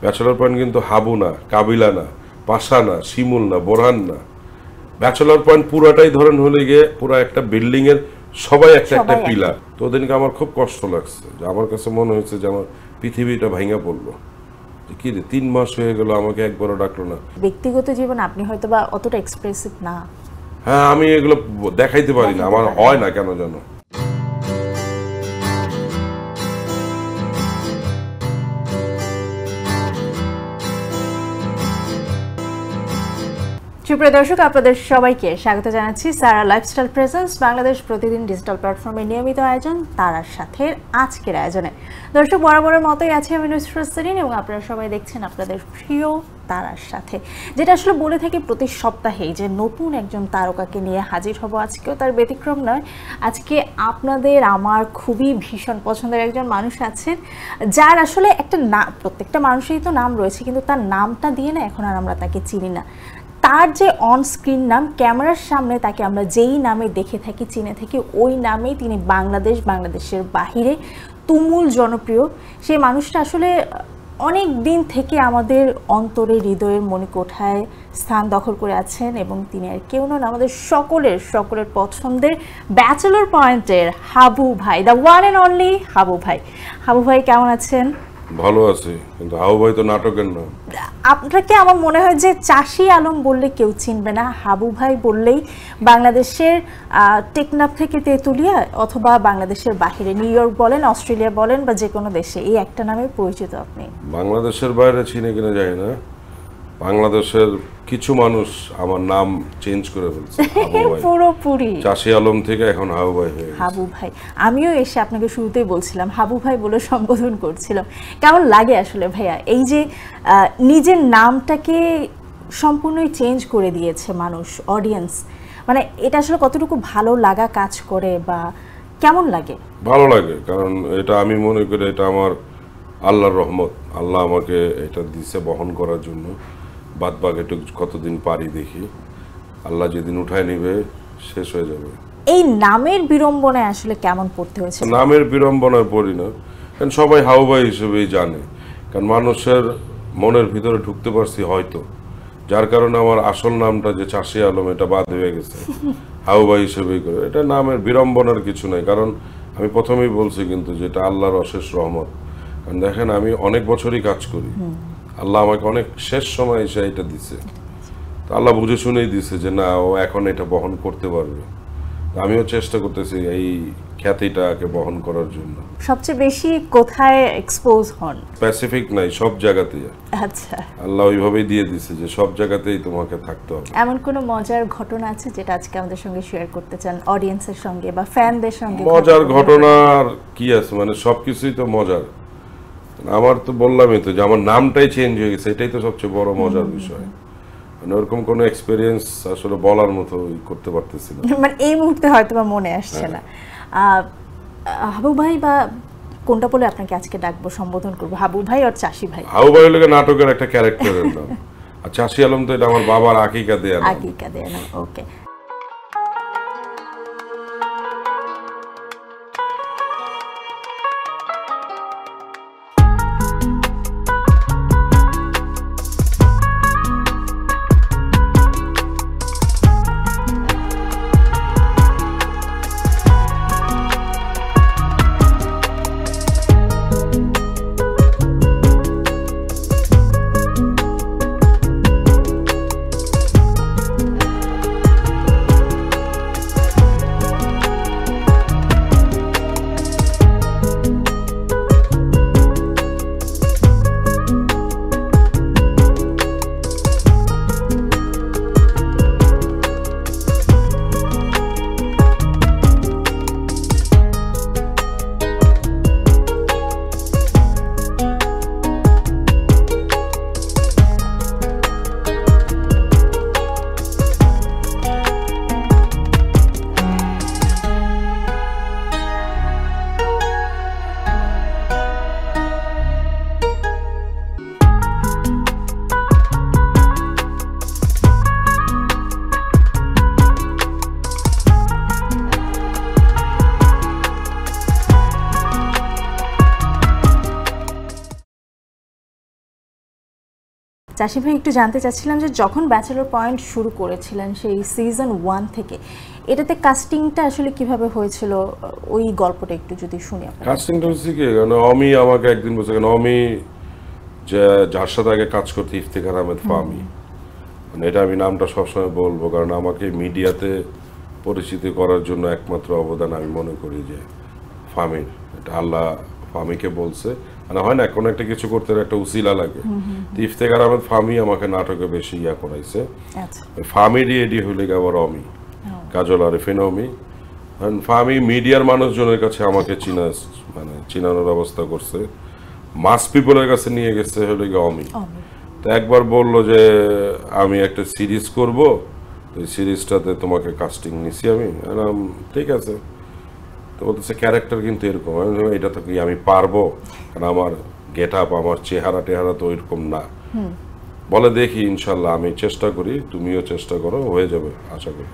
Bachelor point কিন্তু হাবু না, কাবিলা না, পাশা না, শিমুল না, বোরহান না। ব্যাচেলর পয়েন্ট পুরাটাই ধরেন হলে গিয়ে পুরো একটা বিল্ডিং এর সবাই একটা একটা পিলার। তো ওদিনকে আমার খুব কষ্ট লাগছে, যে আমার কাছে মনে হয়েছে যে আমার পৃথিবীটা ভাঙা পড়লো। কি রে 3 মাস হয়ে গেল, আমাকে একবারও ডাকলো না। ব্যক্তিগত জীবন আপনি হয়তো বা অতটা এক্সপ্রেসিভ না। হ্যাঁ, আমি এগুলো দেখাইতে পারি না, আমার হয় না কেন জানো। সুপ্রিয় দর্শক, আপনাদের সবাইকে স্বাগত জানাচ্ছি সারা লাইফস্টাইল প্রেজেন্স বাংলাদেশ প্রতিদিন ডিজিটাল প্ল্যাটফর্মের নিয়মিত আয়োজন তারার সাথে আজকের আয়োজনে। দর্শক, বরাবরের মতোই আছে আমি নুসরাত সেরিন এবং আপনারা সবাই দেখছেন আপনাদের প্রিয় তারার সাথে, যেটা আসলে বলে থাকি প্রতি সপ্তাহেই যে নতুন একজন তারকাকে নিয়ে হাজির হব। আজকেও তার ব্যতিক্রম নয়। আজকে আপনাদের আমার খুবই ভীষণ পছন্দের একজন মানুষ আছেন, যার আসলে একটা নাম, প্রত্যেকটা মানুষেরই তো নাম রয়েছে, কিন্তু তার নামটা দিয়ে না এখন আর আমরা তাকে চিনি না। তার যে অন স্ক্রিন নাম, ক্যামেরার সামনে তাকে আমরা যেই নামে দেখে থাকি, চিনে থাকি, ওই নামেই তিনি বাংলাদেশের বাহিরে তুমুল জনপ্রিয়। সেই মানুষটা আসলে অনেক দিন থেকে আমাদের অন্তরে, হৃদয়ের মণিকোঠায় স্থান দখল করে আছেন এবং তিনি আর কেউ নন, আমাদের সকলের পছন্দের ব্যাচেলর পয়েন্টের হাবু ভাই, the one and only Habu ভাই। হাবু ভাই কেমন আছেন? ভালো আছে, কিন্তু হাবু ভাই তো নাটকের নাম। আপনাকে আমার মনে হয় যে চাষি আলম বললে কেউ চিনবে না, হাবু ভাই বললেই বাংলাদেশের টেকনাফ থেকে তেঁতুলিয়া অথবা বাংলাদেশের বাহিরে নিউ ইয়র্ক বলেন, অস্ট্রেলিয়া বলেন বা যে কোনো দেশে এই একটা নামে পরিচিত আপনি। বাংলাদেশের বাইরে চিনে কিনা যায় না, বাংলাদেশের কিছু মানুষ আমার নাম চেঞ্জ করে ফেলছে পুরোপুরি। চাষি আলম থেকে এখন হাবু ভাই হয়ে গেছে। হাবু ভাই, আমিও এসে আপনাকে শুরুতেই বলছিলাম হাবু ভাই বলে সম্বোধন করছিলাম। কেমন লাগে আসলে ভাইয়া এই যে নিজের নামটাকে সম্পূর্ণই চেঞ্জ করে দিয়েছে মানুষ, অডিয়েন্স, মানে এটা আসলে কতটুকু ভালো লাগা কাজ করে বা কেমন লাগে? ভালো লাগে, কারণ এটা আমি মনে করি এটা আমার আল্লাহর রহমত। আল্লাহ আমাকে এটা দিছে বহন করার জন্য। বাদ বাকি একটু কতদিন পারি দেখি, আল্লাহ যেদিন উঠায় নিবে শেষ হয়ে যাবে। এই নামের বিড়ম্বনায় আসলে কেমন পড়তে হয়েছে? নামের বিড়ম্বনায় পড়ি না, কারণ সবাই হাবু ভাই হিসেবেই জানে, কারণ মানুষের মনের ভিতরে ঢুকতে পারছি হয়তো, যার কারণে আমার আসল নামটা যে চাষি আলম এটা বাদ হয়ে গেছে, হাবু ভাই হিসেবেই করে। এটা নামের বিড়ম্বনার কিছু নাই, কারণ আমি প্রথমেই বলছি কিন্তু যেটা আল্লাহর অশেষ রহমত। কারণ দেখেন আমি অনেক বছরই কাজ করি, আল্লাহ আমাকে অনেক শেষ সময় এসে এটা দিছে, আল্লাহ বুঝে শুনেই দিছে যে না, ও এখন এটা বহন করতে পারবে। আমিও চেষ্টা করতেছি এই খ্যাতিটাকে বহন করার জন্য। সবচেয়ে বেশি কোথায় এক্সপোজ হন? স্পেসিফিক নাই, সব জায়গাতেই। আচ্ছা, আল্লাহ ওইভাবেই দিয়ে দিছে যে সব জায়গাতেই তোমাকে থাকতে হবে। এমন কোনো মজার ঘটনা আছে যেটা আজকে আমাদের সঙ্গে শেয়ার করতে চান অডিয়েন্সের সঙ্গে বা ফ্যানদের সঙ্গে? মজার ঘটনা আর কি আছে, মানে সবকিছুই তো মজার। আমার তো বললামই তো যে আমার নামটাই চেঞ্জ হয়ে গেছে, এটাই তো সবচেয়ে বড় মজার বিষয়। মানে ওরকম কোনো এক্সপেরিয়েন্স আসলে বলার মতো করতে পারতেছি না, মানে এই মুহূর্তে হয়তো বা মনে আসছে না। হাবু ভাই বা কোনটা বলে আপনাকে আজকে ডাকবো, সম্বোধন করবো, হাবু ভাই আর চাষি ভাই? হাবু ভাই হলো নাটকের একটা ক্যারেক্টারের নাম, আর চাষি আলম তো এটা আমার বাবার আকিকা দেয়া নাম। ওকে। চাষি ভাই একটু জানতে চাচ্ছিলাম যে যখন ব্যাচেলর পয়েন্ট শুরু করেছিলেন সেই সিজন 1 থেকে, এটাতে কাস্টিংটা আসলে কিভাবে হয়েছিল, ওই গল্পটা একটু যদি শুনি আপনার। কাস্টিংটা হচ্ছে কি, কারণ অমি আমাকে একদিন বলছে, কারণ অমি যে যার সাথে আগে কাজ করতে, ইফতেখার আহমেদ ফামি, মানে এটা আমি নামটা সবসময় বলবো, কারণ আমাকে মিডিয়াতে পরিচিতি করার জন্য একমাত্র অবদান আমি মনে করি যে ফামির। এটা আল্লাহ ফামিকে বলছে, মানে হয় না কোনো একটা কিছু করতে একটা উসিলা লাগে। তো ইফতেখার আহমেদ ফামি আমাকে নাটকে বেশি করাইছে। আচ্ছা, ফামিরই এডি হইলে আবার অমি, কাজল আরিফিন অমি। ফামি মিডিয়ার মানুষজনের কাছে আমাকে চিনানোর ব্যবস্থা করছে, মাস পিপলের কাছে নিয়ে গেছে হলে অমি। তো একবার বললো যে আমি একটা সিরিজ করব, তো এই সিরিজটাতে তোমাকে কাস্টিং নিছি আমি। ঠিক আছে। তো বলতেছে ক্যারেক্টার কিন্তু এরকম। এটা তো কি আমি পারবো, কারণ আমার গেট আপ, আমার চেহারা টেহারা তো ওইরকম না। বলে দেখি, ইনশাল্লাহ আমি চেষ্টা করি, তুমিও চেষ্টা করো, হয়ে যাবে আশা করি।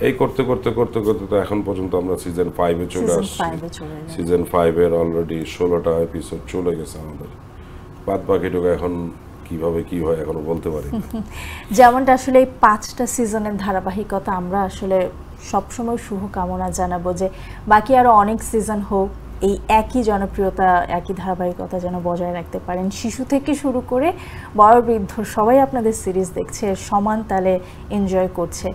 এই করতে করতে করতে করতে তো এখন পর্যন্ত আমরা সিজন 5-এ চলে আসছি। সিজন 5-এর অলরেডি 16টা এপিসোড চলে গেছে আমাদের। বাদ বাকিটুকু এখন কিভাবে কি হয় এখনো বলতে পারি না। যেমনটা আসলে এই 5টা সিজনের ধারাবাহিকতা, আমরা আসলে সবসময় শুভকামনা জানাবো যে বাকি আরো অনেক সিজন হোক, এই একই জনপ্রিয়তা, একই ধারাবাহিকতা যেন বজায় রাখতে পারেন। শিশু থেকে শুরু করে বড় বৃদ্ধ সবাই আপনাদের সিরিজ দেখছে, সমান তালে এনজয় করছে।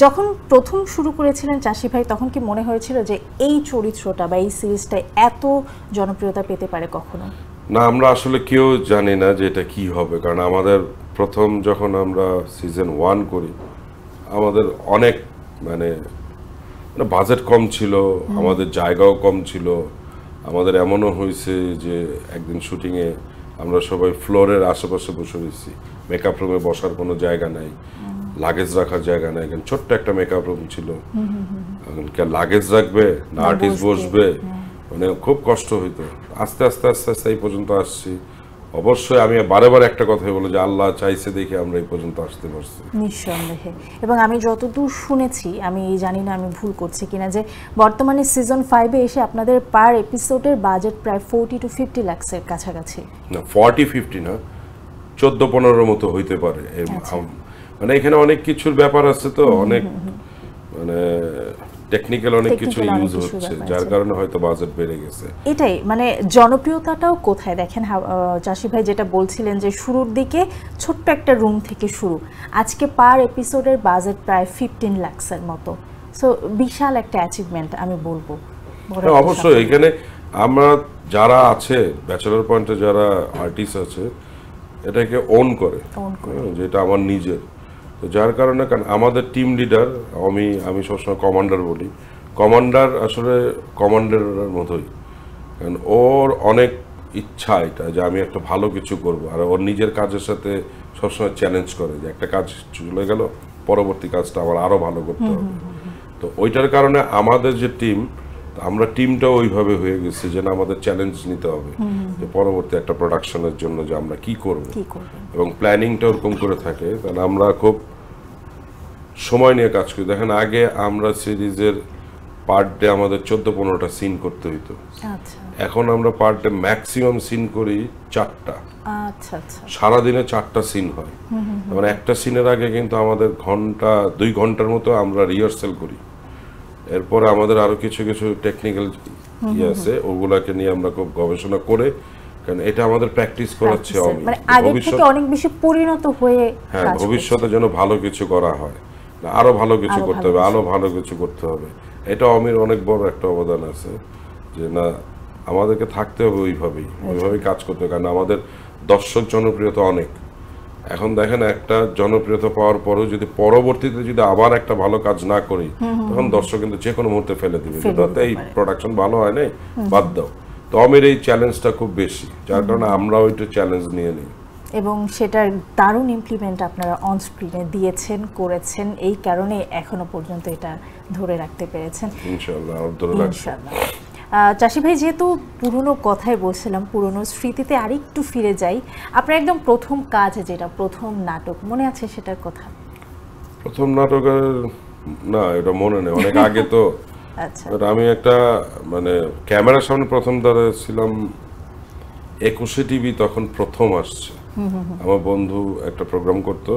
যখন প্রথম শুরু করেছিলেন চাষি ভাই, তখন কি মনে হয়েছিল যে এই চরিত্রটা বা এই সিরিজটা এত জনপ্রিয়তা পেতে পারে কখনো? না, আমরা আসলে কেউ জানি না যে এটা কি হবে, কারণ আমাদের প্রথম যখন আমরা সিজন 1 করি, আমাদের অনেক মানে বাজেট কম ছিল, আমাদের জায়গাও কম ছিল। আমাদের এমনও হয়েছে যে একদিন শুটিংয়ে আমরা সবাই ফ্লোরের আশেপাশে বসে রয়েছি, মেকআপ রুমে বসার কোনো জায়গা নাই, লাগেজ রাখার জায়গা নাই। কারণ ছোট্ট একটা মেকআপ রুম ছিল, লাগেজ রাখবে না আর্টিস্ট বসবে, মানে খুব কষ্ট হইতো। আস্তে আস্তে আস্তে আস্তে এই পর্যন্ত আসছি। অবশ্যই আমি বারে একটা কথাই বলি যে আল্লাহ চাইছে দেখে আমরা এই পর্যন্ত আসতে পারছি, নিঃসন্দেহে। এবং আমি যতদূর শুনেছি, আমি জানি না আমি ভুল করছি কিনা, যে বর্তমানে সিজন 5-এ এসে আপনাদের পার এপিসোডের বাজেট প্রায় 40 to 50 লাখের কাছাকাছি। না 40-50 না, 14-15 মতো হইতে পারে। মানে এখানে অনেক কিছুর ব্যাপার আছে, তো অনেক মানে টেকনিক্যাল অনেক কিছু ইউজ হচ্ছে, যার কারণে হয়তো বাজেট বেড়ে গেছে। এটাই মানে জনপ্রিয়তাটাও কোথায় দেখেন চাষি ভাই, যেটা বলছিলেন যে শুরুর দিকে ছোট্ট একটা রুম থেকে শুরু, আজকে পার এপিসোডের বাজেট প্রায় 15 লাখের মতো। সো বিশাল একটা অ্যাচিভমেন্ট আমি বলবো। অবশ্যই এখানে আমরা যারা আছে ব্যাচেলর পয়েন্টে, যারা আর্টিস্ট আছে, এটাকে ওন করে, যেটা আমার নিজের। তো যার কারণে, কারণ আমাদের টিম লিডার আমি সবসময় কমান্ডার বলি, কমান্ডার আসলে কমান্ডারের মতোই, কারণ ওর অনেক ইচ্ছা এটা যে আমি একটা ভালো কিছু করব, আর ওর নিজের কাজের সাথে সবসময় চ্যালেঞ্জ করে যে একটা কাজ চলে গেল, পরবর্তী কাজটা আবার আরো ভালো করতে হবে। তো ওইটার কারণে আমাদের যে টিম, আমরা টিমটাও ওইভাবে হয়ে গেছে যে না, আমাদের চ্যালেঞ্জ নিতে হবে যে পরবর্তী একটা প্রোডাকশনের জন্য যে আমরা কি করব, এবং প্ল্যানিংটা ওরকম করে থাকে। কারণ আমরা খুব সময় নিয়ে কাজ করি। দেখেন আগে আমরা সিরিজের পার ডে আমাদের 14-15টা সিন করতে হইতো, এখন আমরা পার ডে ম্যাক্সিমাম সিন করি 4টা। সারাদিনে 4টা সিন হয়, মানে একটা সিনের আগে কিন্তু আমাদের 2 ঘন্টার মতো আমরা রিহার্সাল করি। এরপরে আমাদের আরো কিছু কিছু টেকনিক্যাল আছে, ওগুলাকে নিয়ে আমরা খুব গবেষণা করে, কারণ এটা আমাদের প্র্যাকটিস করাচ্ছে ভবিষ্যতে অনেক বেশি পরিণত হয়ে, হ্যাঁ ভবিষ্যতে যেন ভালো কিছু করা হয়, আরো ভালো কিছু করতে হবে, আরো ভালো কিছু করতে হবে। এটা অমির অনেক বড় একটা অবদান আছে, যে না আমাদেরকে থাকতে হবে ওইভাবেই কাজ করতে হবে, কারণ আমাদের দর্শক জনপ্রিয়তা অনেক। এখন দেখেন একটা জনপ্রিয়তা পাওয়ার পরেও যদি পরবর্তীতে যদি আবার একটা ভালো কাজ না করি, তখন দর্শক কিন্তু যে কোনো মুহূর্তে ফেলে দিবে, এই প্রোডাকশন ভালো হয় নাই, বাদ দাও। তো আমির এই চ্যালেঞ্জটা খুব বেশি, যার কারণে আমরা ওইটা চ্যালেঞ্জ নিয়ে নিই, এবং সেটার দারুণ ইমপ্লিমেন্ট আপনারা অন স্ক্রিনে দিয়েছেন, করেছেন, এই কারণে এখনো পর্যন্ত এটা ধরে রাখতে পেরেছেন ইনশাআল্লাহ। চাষি ভাই, যেহেতু পুরনো কথাই বলছিলাম, পুরনো স্মৃতিতে আরেকটু ফিরে যাই। আপনার একদম প্রথম কাজ, যেটা প্রথম নাটক, মনে আছে সেটার কথা? প্রথম নাটকের না, এটা মনে নেই, অনেক আগে তো। আচ্ছা, আমি একটা মানে ক্যামেরার সামনে প্রথম দাঁড়িয়েছিলাম 21 টিভি, তখন প্রথম আসছে। আমার বন্ধু একটা প্রোগ্রাম করতো,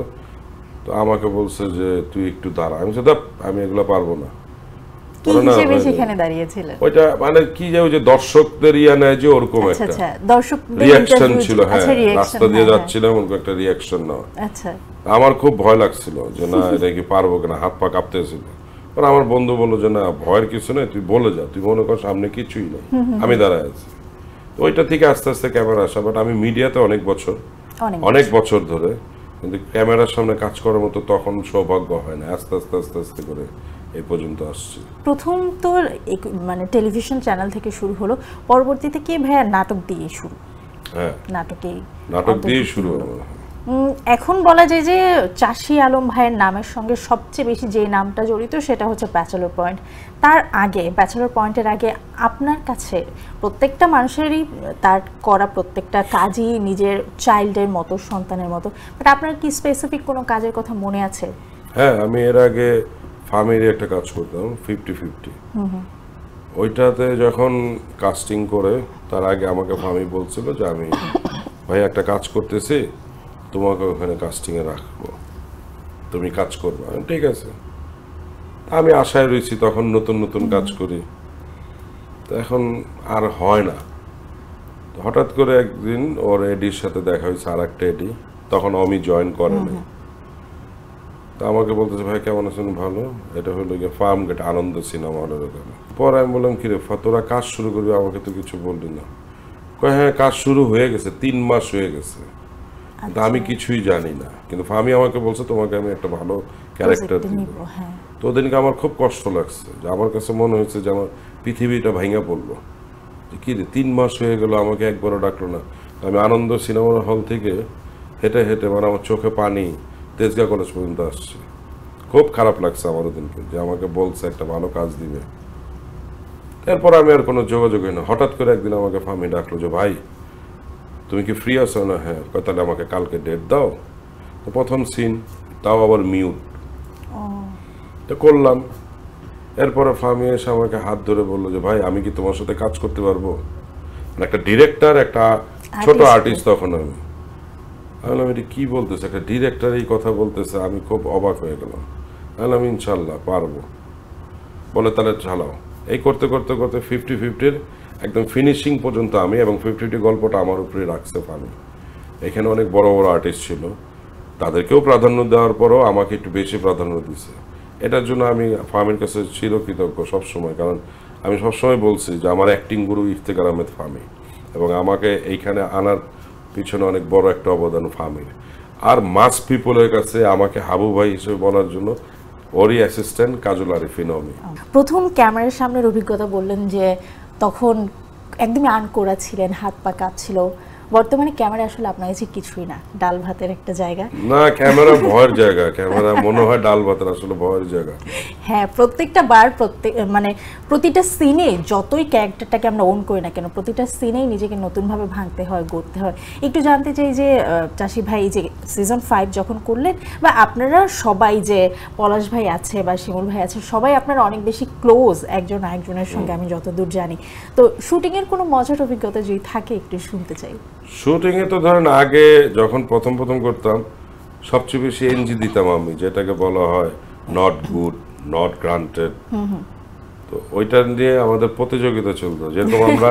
তো আমাকে বলছে যে তুই একটু দাঁড়া। আমি বলছি আমি এগুলো পারবো না। কি হিসেবে সেখানে দাঁড়িয়েছিলেন? ওইটা মানে কি যে ওই যে দর্শকদের ইয়া নেয় যে ওরকম আচ্ছা একটা আচ্ছা, দর্শকদের রিয়াকশন interview ছিল। হ্যাঁ, আচ্ছা, reaction, রাস্তা দিয়ে হ্যাঁ, যাচ্ছিলাম, ওরকম একটা রিয়াকশন নেওয়া। আচ্ছা আমার খুব ভয় লাগছিল যে না এটা কি পারবো কিনা, হাত পা কাঁপতেছিল। পরে আমার বন্ধু বললো যে না ভয়ের কিছু নেই, তুই বলে যা, তুই মনে কর সামনে কিছুই নেই, আমি দাঁড়ায় আছি। তো ওইটা থেকে আস্তে আস্তে ক্যামেরা আসা। বাট আমি মিডিয়াতে অনেক বছর ধরে, কিন্তু ক্যামেরার সামনে কাজ করার মতো তখন সৌভাগ্য হয় না। আস্তে আস্তে আস্তে আস্তে করে এই পর্যন্ত আসছি। প্রথম তো মানে টেলিভিশন চ্যানেল থেকে শুরু হলো, পরবর্তীতে কি ভাইয়া নাটক দিয়ে শুরু? হ্যাঁ, নাটক দিয়ে শুরু হলো। এখন বলা যায় যে চাষী আলম ভাইয়ের নামের সঙ্গে সবচেয়ে বেশি যে নামটা জড়িত সেটা হচ্ছে ব্যাচেলর পয়েন্ট। তার আগে, ব্যাচেলর পয়েন্টের আগে আপনার কাছে প্রত্যেকটা মানুষেরই তার করা প্রত্যেকটা কাজই নিজের চাইল্ডের মতো, সন্তানের মতো। বাট আপনার কি স্পেসিফিক কোনো কাজের কথা মনে আছে? হ্যাঁ, আমি এর আগে ফার্মের একটা কাজ করতাম 50-50। ওইটাতে যখন কাস্টিং করে তার আগে আমাকে ফার্মি বলছিল যে আমি ভাই একটা কাজ করতেছি, তোমাকে ওখানে কাস্টিংয়ে রাখবো, তুমি কাজ করবে। ঠিক আছে, আমি আশায় রয়েছি, তখন নতুন নতুন কাজ করি, তো এখন আর হয় না। হঠাৎ করে একদিন ওর এডির সাথে দেখা হয়েছে, আর একটা এডি, তখন আমি জয়েন করে নাই। তা আমাকে বলতেছে ভাই কেমন আছেন? ভালো। এটা হলো গিয়ে ফার্ম গেট আনন্দ সিনেমা হলের ওখানে। পরে আমি বললাম কিরে তোরা কাজ শুরু করবি, আমাকে তো কিছু বললি না। কয় হ্যাঁ কাজ শুরু হয়ে গেছে, 3 মাস হয়ে গেছে, কিন্তু আমি কিছুই জানি না। কিন্তু ফার্মি আমাকে বলছে তোমাকে আমি একটা ভালো ক্যারেক্টার দিব। তো ওদিনকে আমার খুব কষ্ট লাগছে, যে আমার কাছে মনে হয়েছে যে আমার পৃথিবীটা ভাঙা পড়লো, যে কি রে 3 মাস হয়ে গেল আমাকে একবারও ডাকলো না। আমি আনন্দ সিনেমা হল থেকে হেঁটে হেঁটে মানে আমার চোখে পানি তেজগাঁ কলেজ পর্যন্ত আসছে। খুব খারাপ লাগছে আমার ওদিনকে, যে আমাকে বলছে একটা ভালো কাজ দিবে। এরপর আমি আর কোনো যোগাযোগ হয় না। হঠাৎ করে একদিন আমাকে ফার্মি ডাকলো যে ভাই তুমি কি ফ্রি আছো? না হ্যাঁ। তাহলে আমাকে কালকে ডেট দাও। তো প্রথম সিন, তাও আবার মিউট, তো করলাম। এরপরে ফার্মি এসে আমাকে হাত ধরে বললো যে ভাই আমি কি তোমার সাথে কাজ করতে পারবো? মানে একটা ডিরেক্টর, একটা ছোট আর্টিস্ট তখন আমি বললাম এটা কি বলতেছে, একটা ডিরেক্টর এই কথা বলতেছে। আমি খুব অবাক হয়ে গেলাম। বললাম ইনশাল্লাহ পারবো। বলে তাহলে চালাও। এই করতে করতে করতে 50-50-র একদম ফিনিশিং পর্যন্ত আমি, এবং 50-50 গল্পটা আমার উপরে রাখছে ফার্মি। এখানে অনেক বড় বড় আর্টিস্ট ছিল, তাদেরকেও প্রাধান্য দেওয়ার পরও আমাকে একটু বেশি প্রাধান্য দিছে। এটার জন্য আমি ফার্মির কাছে চিরকৃতজ্ঞ সবসময়। কারণ আমি সবসময় বলছি যে আমার অ্যাক্টিং গুরু ইফতেখার আহমেদ ফার্মি, এবং আমাকে এইখানে আনার পিছনে অনেক বড় একটা অবদান ফার্মির। আর মাস পিপলের কাছে আমাকে হাবু ভাই হিসেবে বলার জন্য ওরই অ্যাসিস্ট্যান্ট কাজল আরিফিন অমি। প্রথম ক্যামেরার সামনের অভিজ্ঞতা বললেন যে তখন একদমই আনকোড়া ছিলেন, হাত পা কাঁপছিল। বর্তমানে ক্যামেরা আসলে আপনার কাছে কিছুই না, ডাল ভাতের একটা জায়গা। না, ক্যামেরা ভয়ের জায়গা। ক্যামেরা মনে হয় ডাল ভাতের, আসলে ভয়ের জায়গা। হ্যাঁ, প্রত্যেকটা বার মানে প্রতিটা সিনে যতই ক্যারেক্টারটাকে আমরা ওন করি না কেন, প্রতিটা সিনেই নিজেকে নতুনভাবে ভাঙতে হয়, গড়তে হয়। একটু জানতে চাই যে চাষি ভাই যে সিজন 5 যখন করলেন, বা আপনারা সবাই, যে পলাশ ভাই আছে বা শিমুল ভাই আছে, সবাই আপনারা অনেক বেশি ক্লোজ একজন আরেকজনের সঙ্গে, আমি যতদূর জানি। তো শুটিংয়ের কোনো মজার অভিজ্ঞতা যদি থাকে একটু শুনতে চাই। শুটিংয়ে তো ধরেন আগে যখন প্রথম করতাম, সবচেয়ে বেশি এনজি দিতাম আমি, যেটাকে বলা হয় নট গুড, নট গ্রান্টেড। তো ওইটা নিয়ে আমাদের প্রতিযোগিতা চলতো। যেরকম আমরা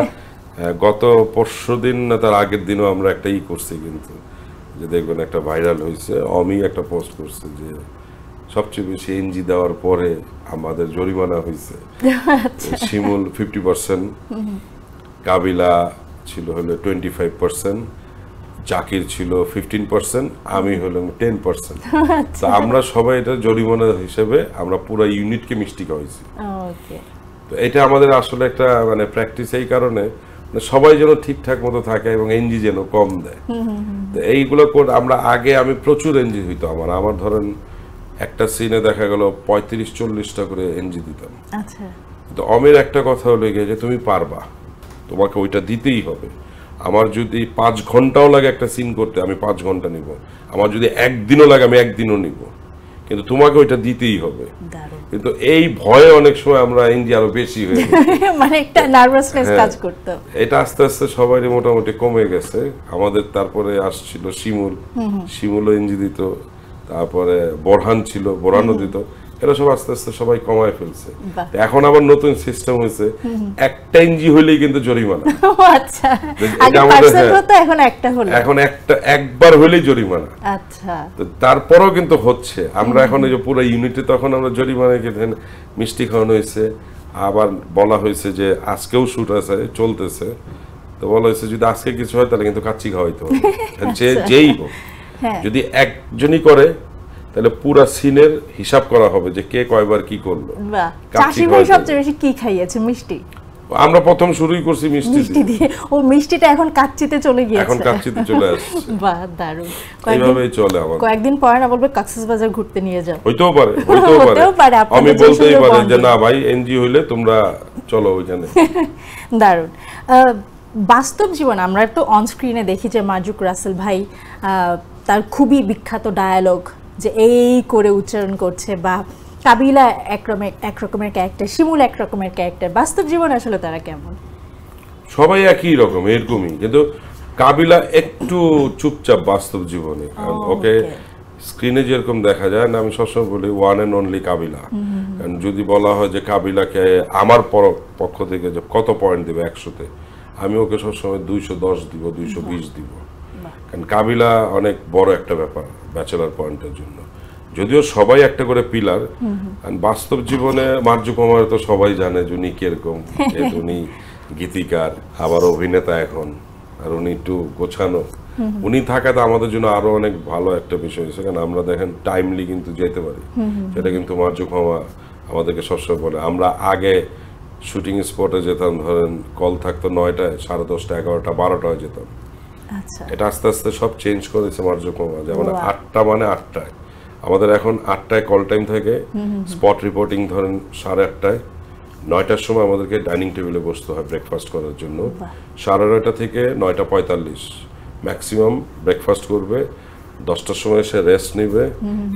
গত পরশুদিন না তার আগের দিনও আমরা একটা করছি, কিন্তু যে দেখবেন একটা ভাইরাল হয়েছে, অমি একটা পোস্ট করছে যে সবচেয়ে বেশি এনজি দেওয়ার পরে আমাদের জরিমানা হয়েছে। শিমুল 50%, কাবিলা ছিল হলো 25%, জাকির ছিল 15%, আমি হলাম 10%। তো আমরা সবাই এটা জরিমানা হিসেবে আমরা পুরো ইউনিটকে মিষ্টি খাওয়াইছি। তো এটা আমাদের আসলে একটা মানে প্র্যাকটিস, এই কারণে সবাই যেন ঠিকঠাক মতো থাকে এবং এনজি যেন কম দেয়। তো এইগুলো আমরা আগে আমি প্রচুর এনজি হইতো আমার ধরেন একটা সিনে দেখা গেল 35-40টা করে এনজি দিতাম। তো অমির একটা কথা হলো গিয়ে যে তুমি পারবা, তোমাকে ওইটা দিতেই হবে। আমার যদি 5 ঘন্টাও লাগে একটা সিন করতে, আমি 5 ঘন্টা নিব। আমার যদি একদিনও লাগে আমি একদিনও নিব। কিন্তু তোমাকে ওইটা দিতেই হবে। দারুণ। কিন্তু এই ভয়ে অনেক সময় আমরা এনজি আরো বেশি হয়ে গেছি। মানে একটা নার্ভাসনেস কাজ করতো। এটা আস্তে আস্তে সবারই মোটামুটি কমে গেছে। আমাদের তারপরে আসছিল শিমুল এনজি দিত, তারপরে বোরহান ছিল, বোরহানও দিত। এরা সব আস্তে আস্তে সবাই কমায় ফেলছে। এখন আবার নতুন সিস্টেম হয়েছে, একটা এনজি হইলেই কিন্তু জরিমানা। আচ্ছা, আগে পার্সেন্ট হতো, এখন একটা হলো, এখন একবার হইলেই জরিমানা। আচ্ছা, তো তারপরেও কিন্তু হচ্ছে। আমরা এখন এই যে পুরো ইউনিটে তখন আমরা জরিমানা খেতেন, মিষ্টি খাওয়ানো হয়েছে, আবার বলা হয়েছে যে আজকেও শুট আছে, চলতেছে। তো বলা হয়েছে যদি আজকে কিছু হয় তাহলে কিন্তু কাচ্চি খাওয়াইতে হবে, যেই হোক। যদি একজনই করে তাহলে পুরা সিনের হিসাব করা হবে যে কে কয়বার কি করলো। চাষি ভাই সবচেয়ে বেশি কি খাইয়েছে? মিষ্টি। আমরা প্রথম শুরুই করছি মিষ্টি দিয়ে। ও মিষ্টিটা এখন কাচ্চিতে চলে গিয়েছে। এখন কাচ্চিতে চলে আসছে। বাহ, দারুণ। এইভাবেই চলে আমাদের। কয়েকদিন পরে না বলবে কক্সবাজার ঘুরতে নিয়ে যাও। হইতেও পারে। আমি বলতেই পারি যে না ভাই, এনজি হইলে তোমরা চলো ওইখানে। দারুণ। বাস্তব জীবন আমরা তো অন স্ক্রিনে দেখি যে মার্জুক রাসেল ভাই তার খুবই বিখ্যাত ডায়ালগ যে এই করে উচ্চারণ করছে, বা কাবিলা এক রকমের ক্যারেক্টার, শিমুল এক রকমের ক্যারেক্টার। বাস্তব জীবন আসলে তারা কেমন? সবাই একই রকম, এরকমই। কিন্তু কাবিলা একটু চুপচাপ বাস্তব জীবনে। ওকে স্ক্রিনে যেরকম দেখা যায় না, আমি সবসময় বলি ওয়ান অ্যান্ড অনলি কাবিলা। কারণ যদি বলা হয় যে কাবিলাকে আমার পক্ষ থেকে যে কত পয়েন্ট দেবে 100-তে, আমি ওকে সবসময় 210 দিব, 220 দিব। কারণ কাবিলা অনেক বড় একটা ব্যাপার ব্যাচেলার পয়েন্টের জন্য। যদিও সবাই একটা করে পিলার, বাস্তব জীবনে মার্জুক ওমর তো সবাই জানে যে উনি কিরকম। উনি গীতিকার, আবার অভিনেতা এখন, আর উনি একটু গোছানো। উনি থাকাতে আমাদের জন্য আরো অনেক ভালো একটা বিষয় হয়েছে, কারণ আমরা দেখেন টাইমলি কিন্তু যেতে পারি। সেটা কিন্তু মার্জুক ওমর আমাদেরকে সবসময় বলে। আমরা আগে শুটিং স্পটে যেতাম, ধরেন কল থাকতো 9টায়, 10:30, 11টা, 12টায় যেতাম। এটা আস্তে আস্তে সব চেঞ্জ করেছে মার্জুক ওমর। যেমন 8টা মানে 8টায় আমাদের এখন 8টায় কল টাইম থাকে, স্পট রিপোর্টিং ধরেন 8:30টায়, 9টার সময় আমাদেরকে ডাইনিং টেবিলে বসতে হয় ব্রেকফাস্ট করার জন্য। 9:30 থেকে 9:45 ম্যাক্সিমাম ব্রেকফাস্ট করবে, 10টার সময় এসে রেস্ট নিবে।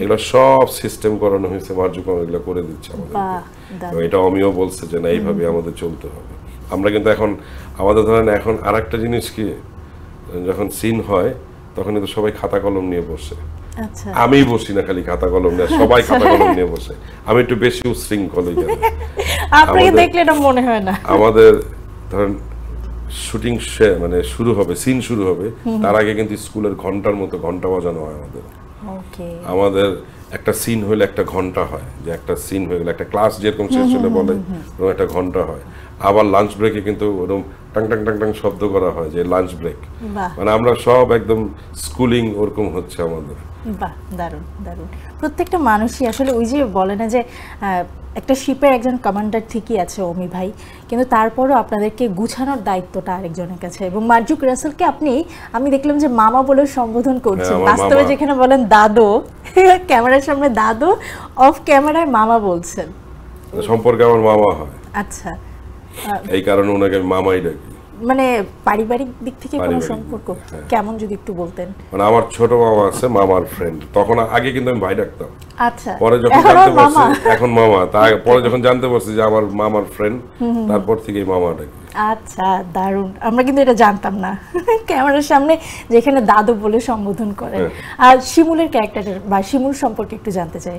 এগুলো সব সিস্টেম করানো হয়েছে, মার্জুক ওমর এগুলো করে দিচ্ছে আমাদের। এটা অমিও বলছে যে না, এইভাবে আমাদের চলতে হবে। আমরা কিন্তু এখন আমাদের ধরেন এখন আরেকটা জিনিস কি, যখন সিন হয় তখন কিন্তু সবাই খাতা কলম নিয়ে বসে। আমি বসি না খালি খাতা কলম নিয়ে, সবাই খাতা কলম নিয়ে বসে। আমি একটু বেশি উশৃঙ্খল। আপনাকে দেখলে এটা মনে হয় না? আমাদের ধরেন শুটিং মানে শুরু হবে, সিন শুরু হবে, তার আগে কিন্তু স্কুলের ঘন্টার মতো ঘন্টা বাজানো হয় আমাদের। আমাদের একটা সিন হইলে একটা ঘন্টা হয়, যে একটা সিন হয়ে গেলে একটা ক্লাস যেরকম শেষ হলে বলে ওরকম একটা ঘন্টা হয়। আবার লাঞ্চ ব্রেকে কিন্তু ওরকম টাং টাং টাং টাং শব্দ করা হয়, যে লাঞ্চ ব্রেক। মানে আমরা সব একদম স্কুলিং ওরকম হচ্ছে আমাদের। বাহ, দারুণ দারুণ। প্রত্যেকটা মানুষই আসলে ওই যে বলে না যে একটা শিপের একজন কমান্ডার ঠিকই আছে অমি ভাই, কিন্তু তারপরও আপনাদেরকে গুছানোর দায়িত্বটা আরেকজনের কাছে। এবং মার্জুক রাসেলকে আমি দেখলাম যে মামা বলে সম্বোধন করছেন, বাস্তবে যেখানে বলেন দাদু, ক্যামেরার সামনে দাদু, অফ ক্যামেরায় মামা বলছেন। সম্পর্কে আমার মামা হয়। আচ্ছা, এই কারণে ওনাকে মামাই ডাকি। মানে পারিবারিক দিক থেকে কোনো সম্পর্ক কেমন যদি একটু বলতেন? মানে আমার ছোট মামা আছে, মামার ফ্রেন্ড। তখন আগে কিন্তু আমি ভাই ডাকতাম। আচ্ছা, পরে যখন জানতে পারছি এখন মামা, পরে যখন জানতে পারছি যে আমার মামার ফ্রেন্ড, তারপর থেকেই মামা ডাকি। আচ্ছা, দারুণ। আমরা কিন্তু এটা জানতাম না, ক্যামেরার সামনে যেখানে দাদু বলে সম্বোধন করেন। আর শিমুলের ক্যারেক্টার বা শিমুল সম্পর্কে একটু জানতে চাই।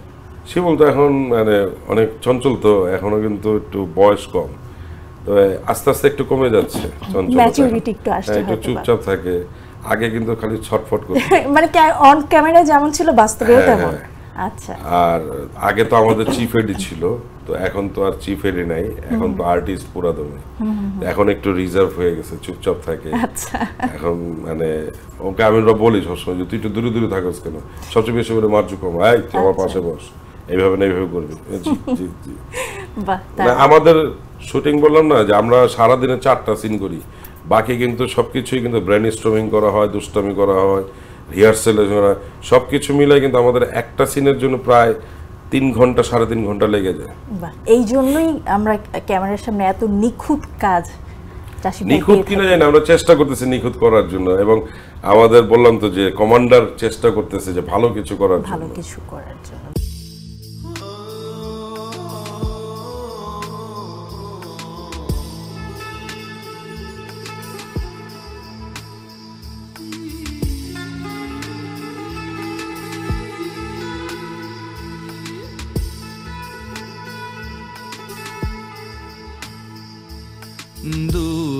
শিমুল তো এখন মানে অনেক চঞ্চল, তো এখনো কিন্তু একটু বয়স কম, তো আস্তে আস্তে একটু কমে যাচ্ছে ম্যাচুরিটি, একটু আসছে, একটু চুপচাপ থাকে। আগে কিন্তু খালি ছটফট করতো, মানে অন ক্যামেরা যেমন ছিল বাস্তবেও তেমন। আচ্ছা, আর আগে তো আমাদের চিফ এডি ছিল, তো এখন তো আর চিফ এডি নাই, এখন তো আর্টিস্ট পুরা দমে। এখন একটু রিজার্ভ হয়ে গেছে, চুপচাপ থাকে। আচ্ছা, এখন মানে ওকে আমি বলি সবসময় যে তুই একটু দূরে দূরে থাকিস কেন, সবচেয়ে বেশি বলে মার্জুক ওমর, এই তুই আমার পাশে বস, এইভাবে না এইভাবে করবি। আমাদের শুটিং বললাম না যে আমরা সারাদিনে 4টা সিন করি, বাকি কিন্তু সবকিছুই কিন্তু ব্রেন স্টর্মিং করা হয়, দুষ্টামি করা হয়, রিহার্সেল করা হয়, সবকিছু মিলে কিন্তু আমাদের একটা সিনের জন্য প্রায় 3 ঘন্টা 3.5 ঘন্টা লেগে যায়। এই জন্যই আমরা ক্যামেরার সামনে এত নিখুঁত কাজ, নিখুঁত কিনা জানি, আমরা চেষ্টা করতেছি নিখুঁত করার জন্য। এবং আমাদের বললাম তো যে কমান্ডার চেষ্টা করতেছে যে ভালো কিছু করার জন্য।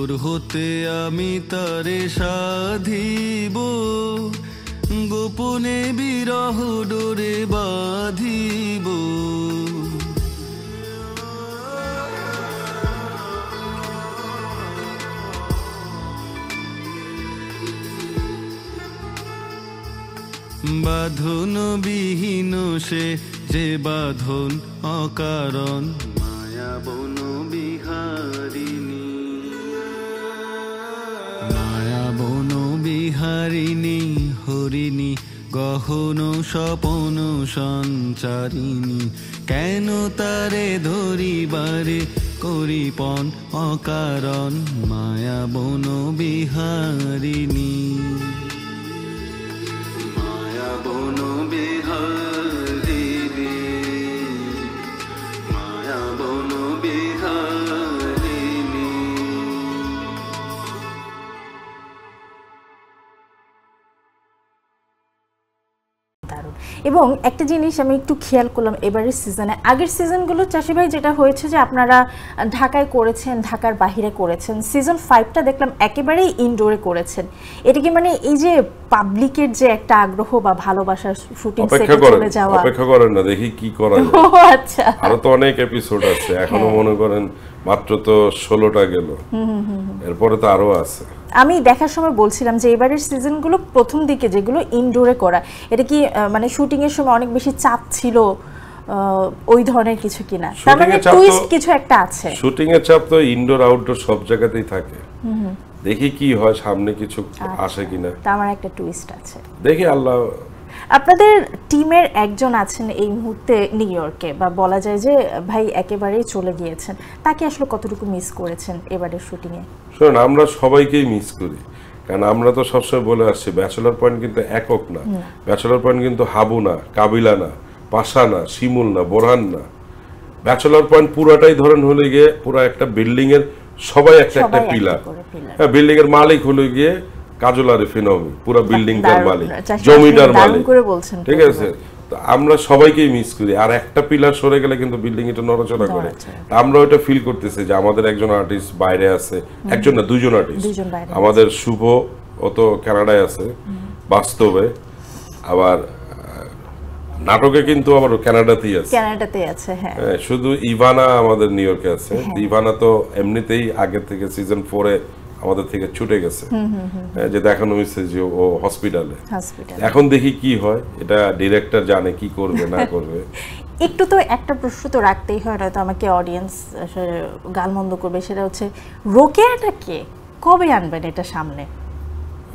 দূর হতে আমি তারে সাধিব, গোপনে বিরহ ডোরে বাঁধিব। বাঁধন বিহীন সে যে বাঁধন অকারণ, মায়া বন বিহারিণী, মায়া বন বিহারিণী হরিণী, গহন স্বপন সঞ্চারিণী। কেন তারে ধরিবারে করিপন অকারণ, মায়া বন বিহারিণী, মায়া বন বিহারিণী, মায়া বন বিহারিণী। দারুণ। এবং একটা জিনিস আমি একটু খেয়াল করলাম এবারের সিজনে, আগের সিজনগুলো চাষি ভাই যেটা হয়েছে যে আপনারা ঢাকায় করেছেন, ঢাকার বাহিরে করেছেন, সিজন 5টা দেখলাম একেবারেই ইনডোরে করেছেন। এটা কি মানে এই যে পাবলিকের যে একটা আগ্রহ বা ভালোবাসার শুটিং সেটে চলে যাওয়া? অপেক্ষা করেন না, দেখি কি করা যায়। ও আচ্ছা, আরো তো অনেক এপিসোড আছে এখনো, মনে করেন মাত্র তো 16টা গেল, এরপরে তো আরো আছে। আমি দেখার সময় বলছিলাম যে এবারের সিজনগুলো প্রথম দিকে যেগুলো ইনডোরে করা, এটা কি মানে শুটিং এর সময় অনেক বেশি চাপ ছিল ওই ধরনের কিছু কিনা? তার মানে টুইস্ট কিছু একটা আছে। শুটিং এর চাপ তো ইনডোর আউটডোর সব জায়গাতেই থাকে, দেখি কি হয়, সামনে কিছু আসে কিনা। তার মানে একটা টুইস্ট আছে, দেখি আল্লাহ। আপনাদের টিমের একজন আছেন এই মুহূর্তে নিউ ইয়র্কে, বা বলা যায় যে ভাই একেবারেই চলে গিয়েছেন, তাকে আসলে কতটুকু মিস করেছেন এবারের শুটিং এ? শুনুন, আমরা সবাইকেই মিস করি, কারণ আমরা তো সবসময় বলে আসছি ব্যাচেলর পয়েন্ট কিন্তু একক না, ব্যাচেলর পয়েন্ট কিন্তু হাবু না, কাবিলা না, পাশা না, শিমুল না, বোরহান না। ব্যাচেলর পয়েন্ট পুরাটাই ধরেন হলে গিয়ে পুরো একটা বিল্ডিং এর সবাই একটা একটা পিলার। হ্যাঁ, বিল্ডিং এর মালিক হলে গিয়ে কাজল আরিফিন নবী, পুরো বিল্ডিংটার মালিক, জমিটার মালিক, ঠিক আছে? আমরা সবাইকেই মিস করি, আর একটা পিলার সরে গেলে কিন্তু বিল্ডিং এটা নড়াচড়া করে। আমরা ওটা ফিল করতেছি যে আমাদের একজন আর্টিস্ট বাইরে আছে, একজন না দুইজন আর্টিস্ট। আমাদের শুভ ও তো কানাডায় আছে বাস্তবে, আবার নাটকে কিন্তু আবার কানাডাতেই আছে। হ্যাঁ, শুধু ইভানা আমাদের নিউ ইয়র্কে আছে। ইভানা তো এমনিতেই আগে থেকে সিজন 4-এ আমাদের থেকে ছুটে গেছে, যে দেখানো হয়েছে যে ও হসপিটালে। এখন দেখি কি হয়, এটা ডিরেক্টর জানে কি করবে না করবে। একটু তো একটা প্রশ্ন তো রাখতেই হয়, নয়তো আমাকে অডিয়েন্স গালমন্দ করবে, সেটা হচ্ছে রোকেয়াটা কে, কবে আনবেন এটা সামনে?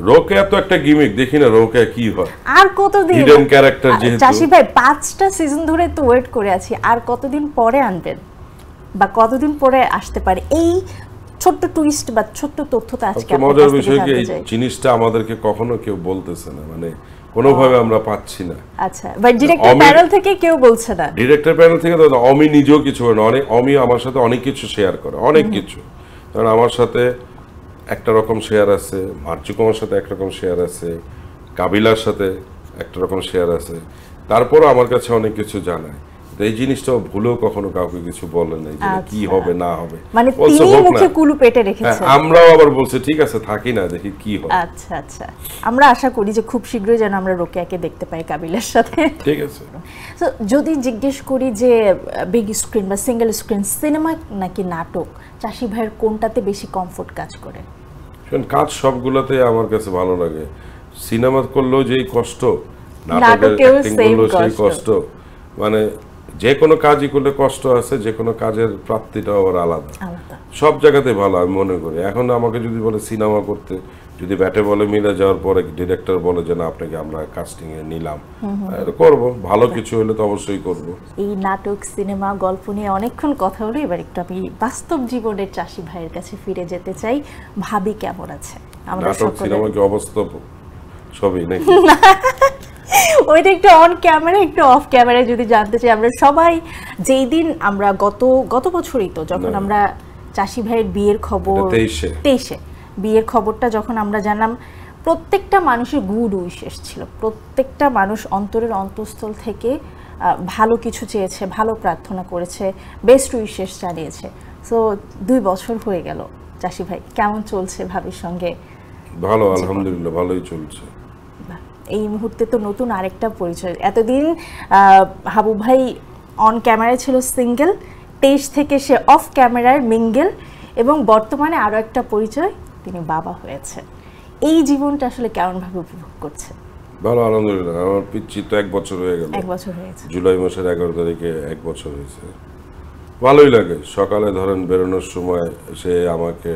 রোকেয়া তো একটা গিমিক, দেখি না রোকেয়া কি হয়। আর কতদিন হিডেন ক্যারেক্টার, যেহেতু চাষি ভাই 5টা সিজন ধরে তো ওয়েট করে আছি, আর কতদিন পরে আনবেন বা কতদিন পরে আসতে পারে এই ছোট্ট টুইস্ট বা ছোট্ট তথ্যটা আজকে আপনাদের মজার বিষয় কি, এই জিনিসটা আমাদেরকে কখনো কেউ বলতেছে না, মানে কোনোভাবে আমরা পাচ্ছি না। আচ্ছা, বাট ডিরেক্টর প্যানেল থেকে কেউ বলছে না? ডিরেক্টর প্যানেল থেকে তো অমি নিজেও কিছু করে না, অমি আমার সাথে অনেক কিছু শেয়ার করে, অনেক কিছু। কারণ আমার সাথে একটা রকম শেয়ার আছে, মার্চুকুমার সাথে একরকম শেয়ার আছে, কাবিলার সাথে একটা রকম শেয়ার আছে, তারপরও আমার কাছে অনেক কিছু জানায়। এই জিনিসটা ভুলেও কখনো কাউকে কিছু বলে নাই যে কি হবে না হবে, মানে তিনি মুখে কুলু পেটে রেখেছেন। আমরাও আবার বলছি ঠিক আছে থাকি না, দেখি কি হয়। আচ্ছা আচ্ছা, আমরা আশা করি যে খুব শীঘ্রই যেন আমরা রোকেয়াকে দেখতে পাই কাবিলার সাথে। ঠিক আছে। তো যদি জিজ্ঞেস করি যে বিগ স্ক্রিন বা সিঙ্গেল স্ক্রিন, সিনেমা নাকি নাটক, চাষি ভাইয়ের কোনটাতে বেশি কমফোর্ট কাজ করে? কাজ সবগুলোতে আমার কাছে ভালো লাগে। সিনেমা করলেও যেই কষ্ট, নাটকেও সেই কষ্ট, মানে যে কোনো কাজই করলে কষ্ট আছে, যে কোনো কাজের প্রাপ্তিটা আবার আলাদা। সব জায়গাতে ভালো আমি মনে করি। এখন আমাকে যদি বলে সিনেমা করতে, যদি ব্যাটে বলে মিলে যাওয়ার পরে ডিরেক্টর বলে যে না আপনাকে আমরা কাস্টিং এ নিলাম, করব, ভালো কিছু হলে তো অবশ্যই করব। এই নাটক, সিনেমা, গল্প নিয়ে অনেকক্ষণ কথা হলো, এবার একটু আমি বাস্তব জীবনের চাষি ভাইয়ের কাছে ফিরে যেতে চাই। ভাবি কেমন আছে? নাটক সিনেমা কি অবস্থা সবই নাকি? ওইটা একটু অন ক্যামেরা একটু অফ ক্যামেরা যদি জানতে চাই। আমরা সবাই যেই দিন আমরা গত বছরই তো যখন আমরা চাষি ভাইয়ের বিয়ের খবর 23-এ বিয়ের খবরটা যখন আমরা জানলাম, প্রত্যেকটা মানুষের গুড উইশেস ছিল, প্রত্যেকটা মানুষ অন্তরের অন্তঃস্থল থেকে ভালো কিছু চেয়েছে, ভালো প্রার্থনা করেছে, বেস্ট উইশেস জানিয়েছে। সো 2 বছর হয়ে গেল চাষি ভাই, কেমন চলছে ভাবির সঙ্গে? ভালো, আলহামদুলিল্লাহ, ভালোই চলছে। এই মুহূর্তে তো নতুন আরেকটা পরিচয়। এতদিন হাবু ভাই অন ক্যামেরায় ছিল সিঙ্গেল, 23 থেকে সে অফ ক্যামেরার মিঙ্গেল, এবং বর্তমানে আরো একটা পরিচয়, তিনি বাবা হয়েছে। এই জীবনটা আসলে কেমন ভাবে উপভোগ করছে? ভালো, আলহামদুলিল্লাহ। আমার পিচ্ছি তো 1 বছর হয়ে গেল। 1 বছর হয়েছে। জুলাই মাসের 11 তারিখে 1 বছর হয়েছে। ভালোই লাগে। সকালে ধরেন বেরোনোর সময় সে আমাকে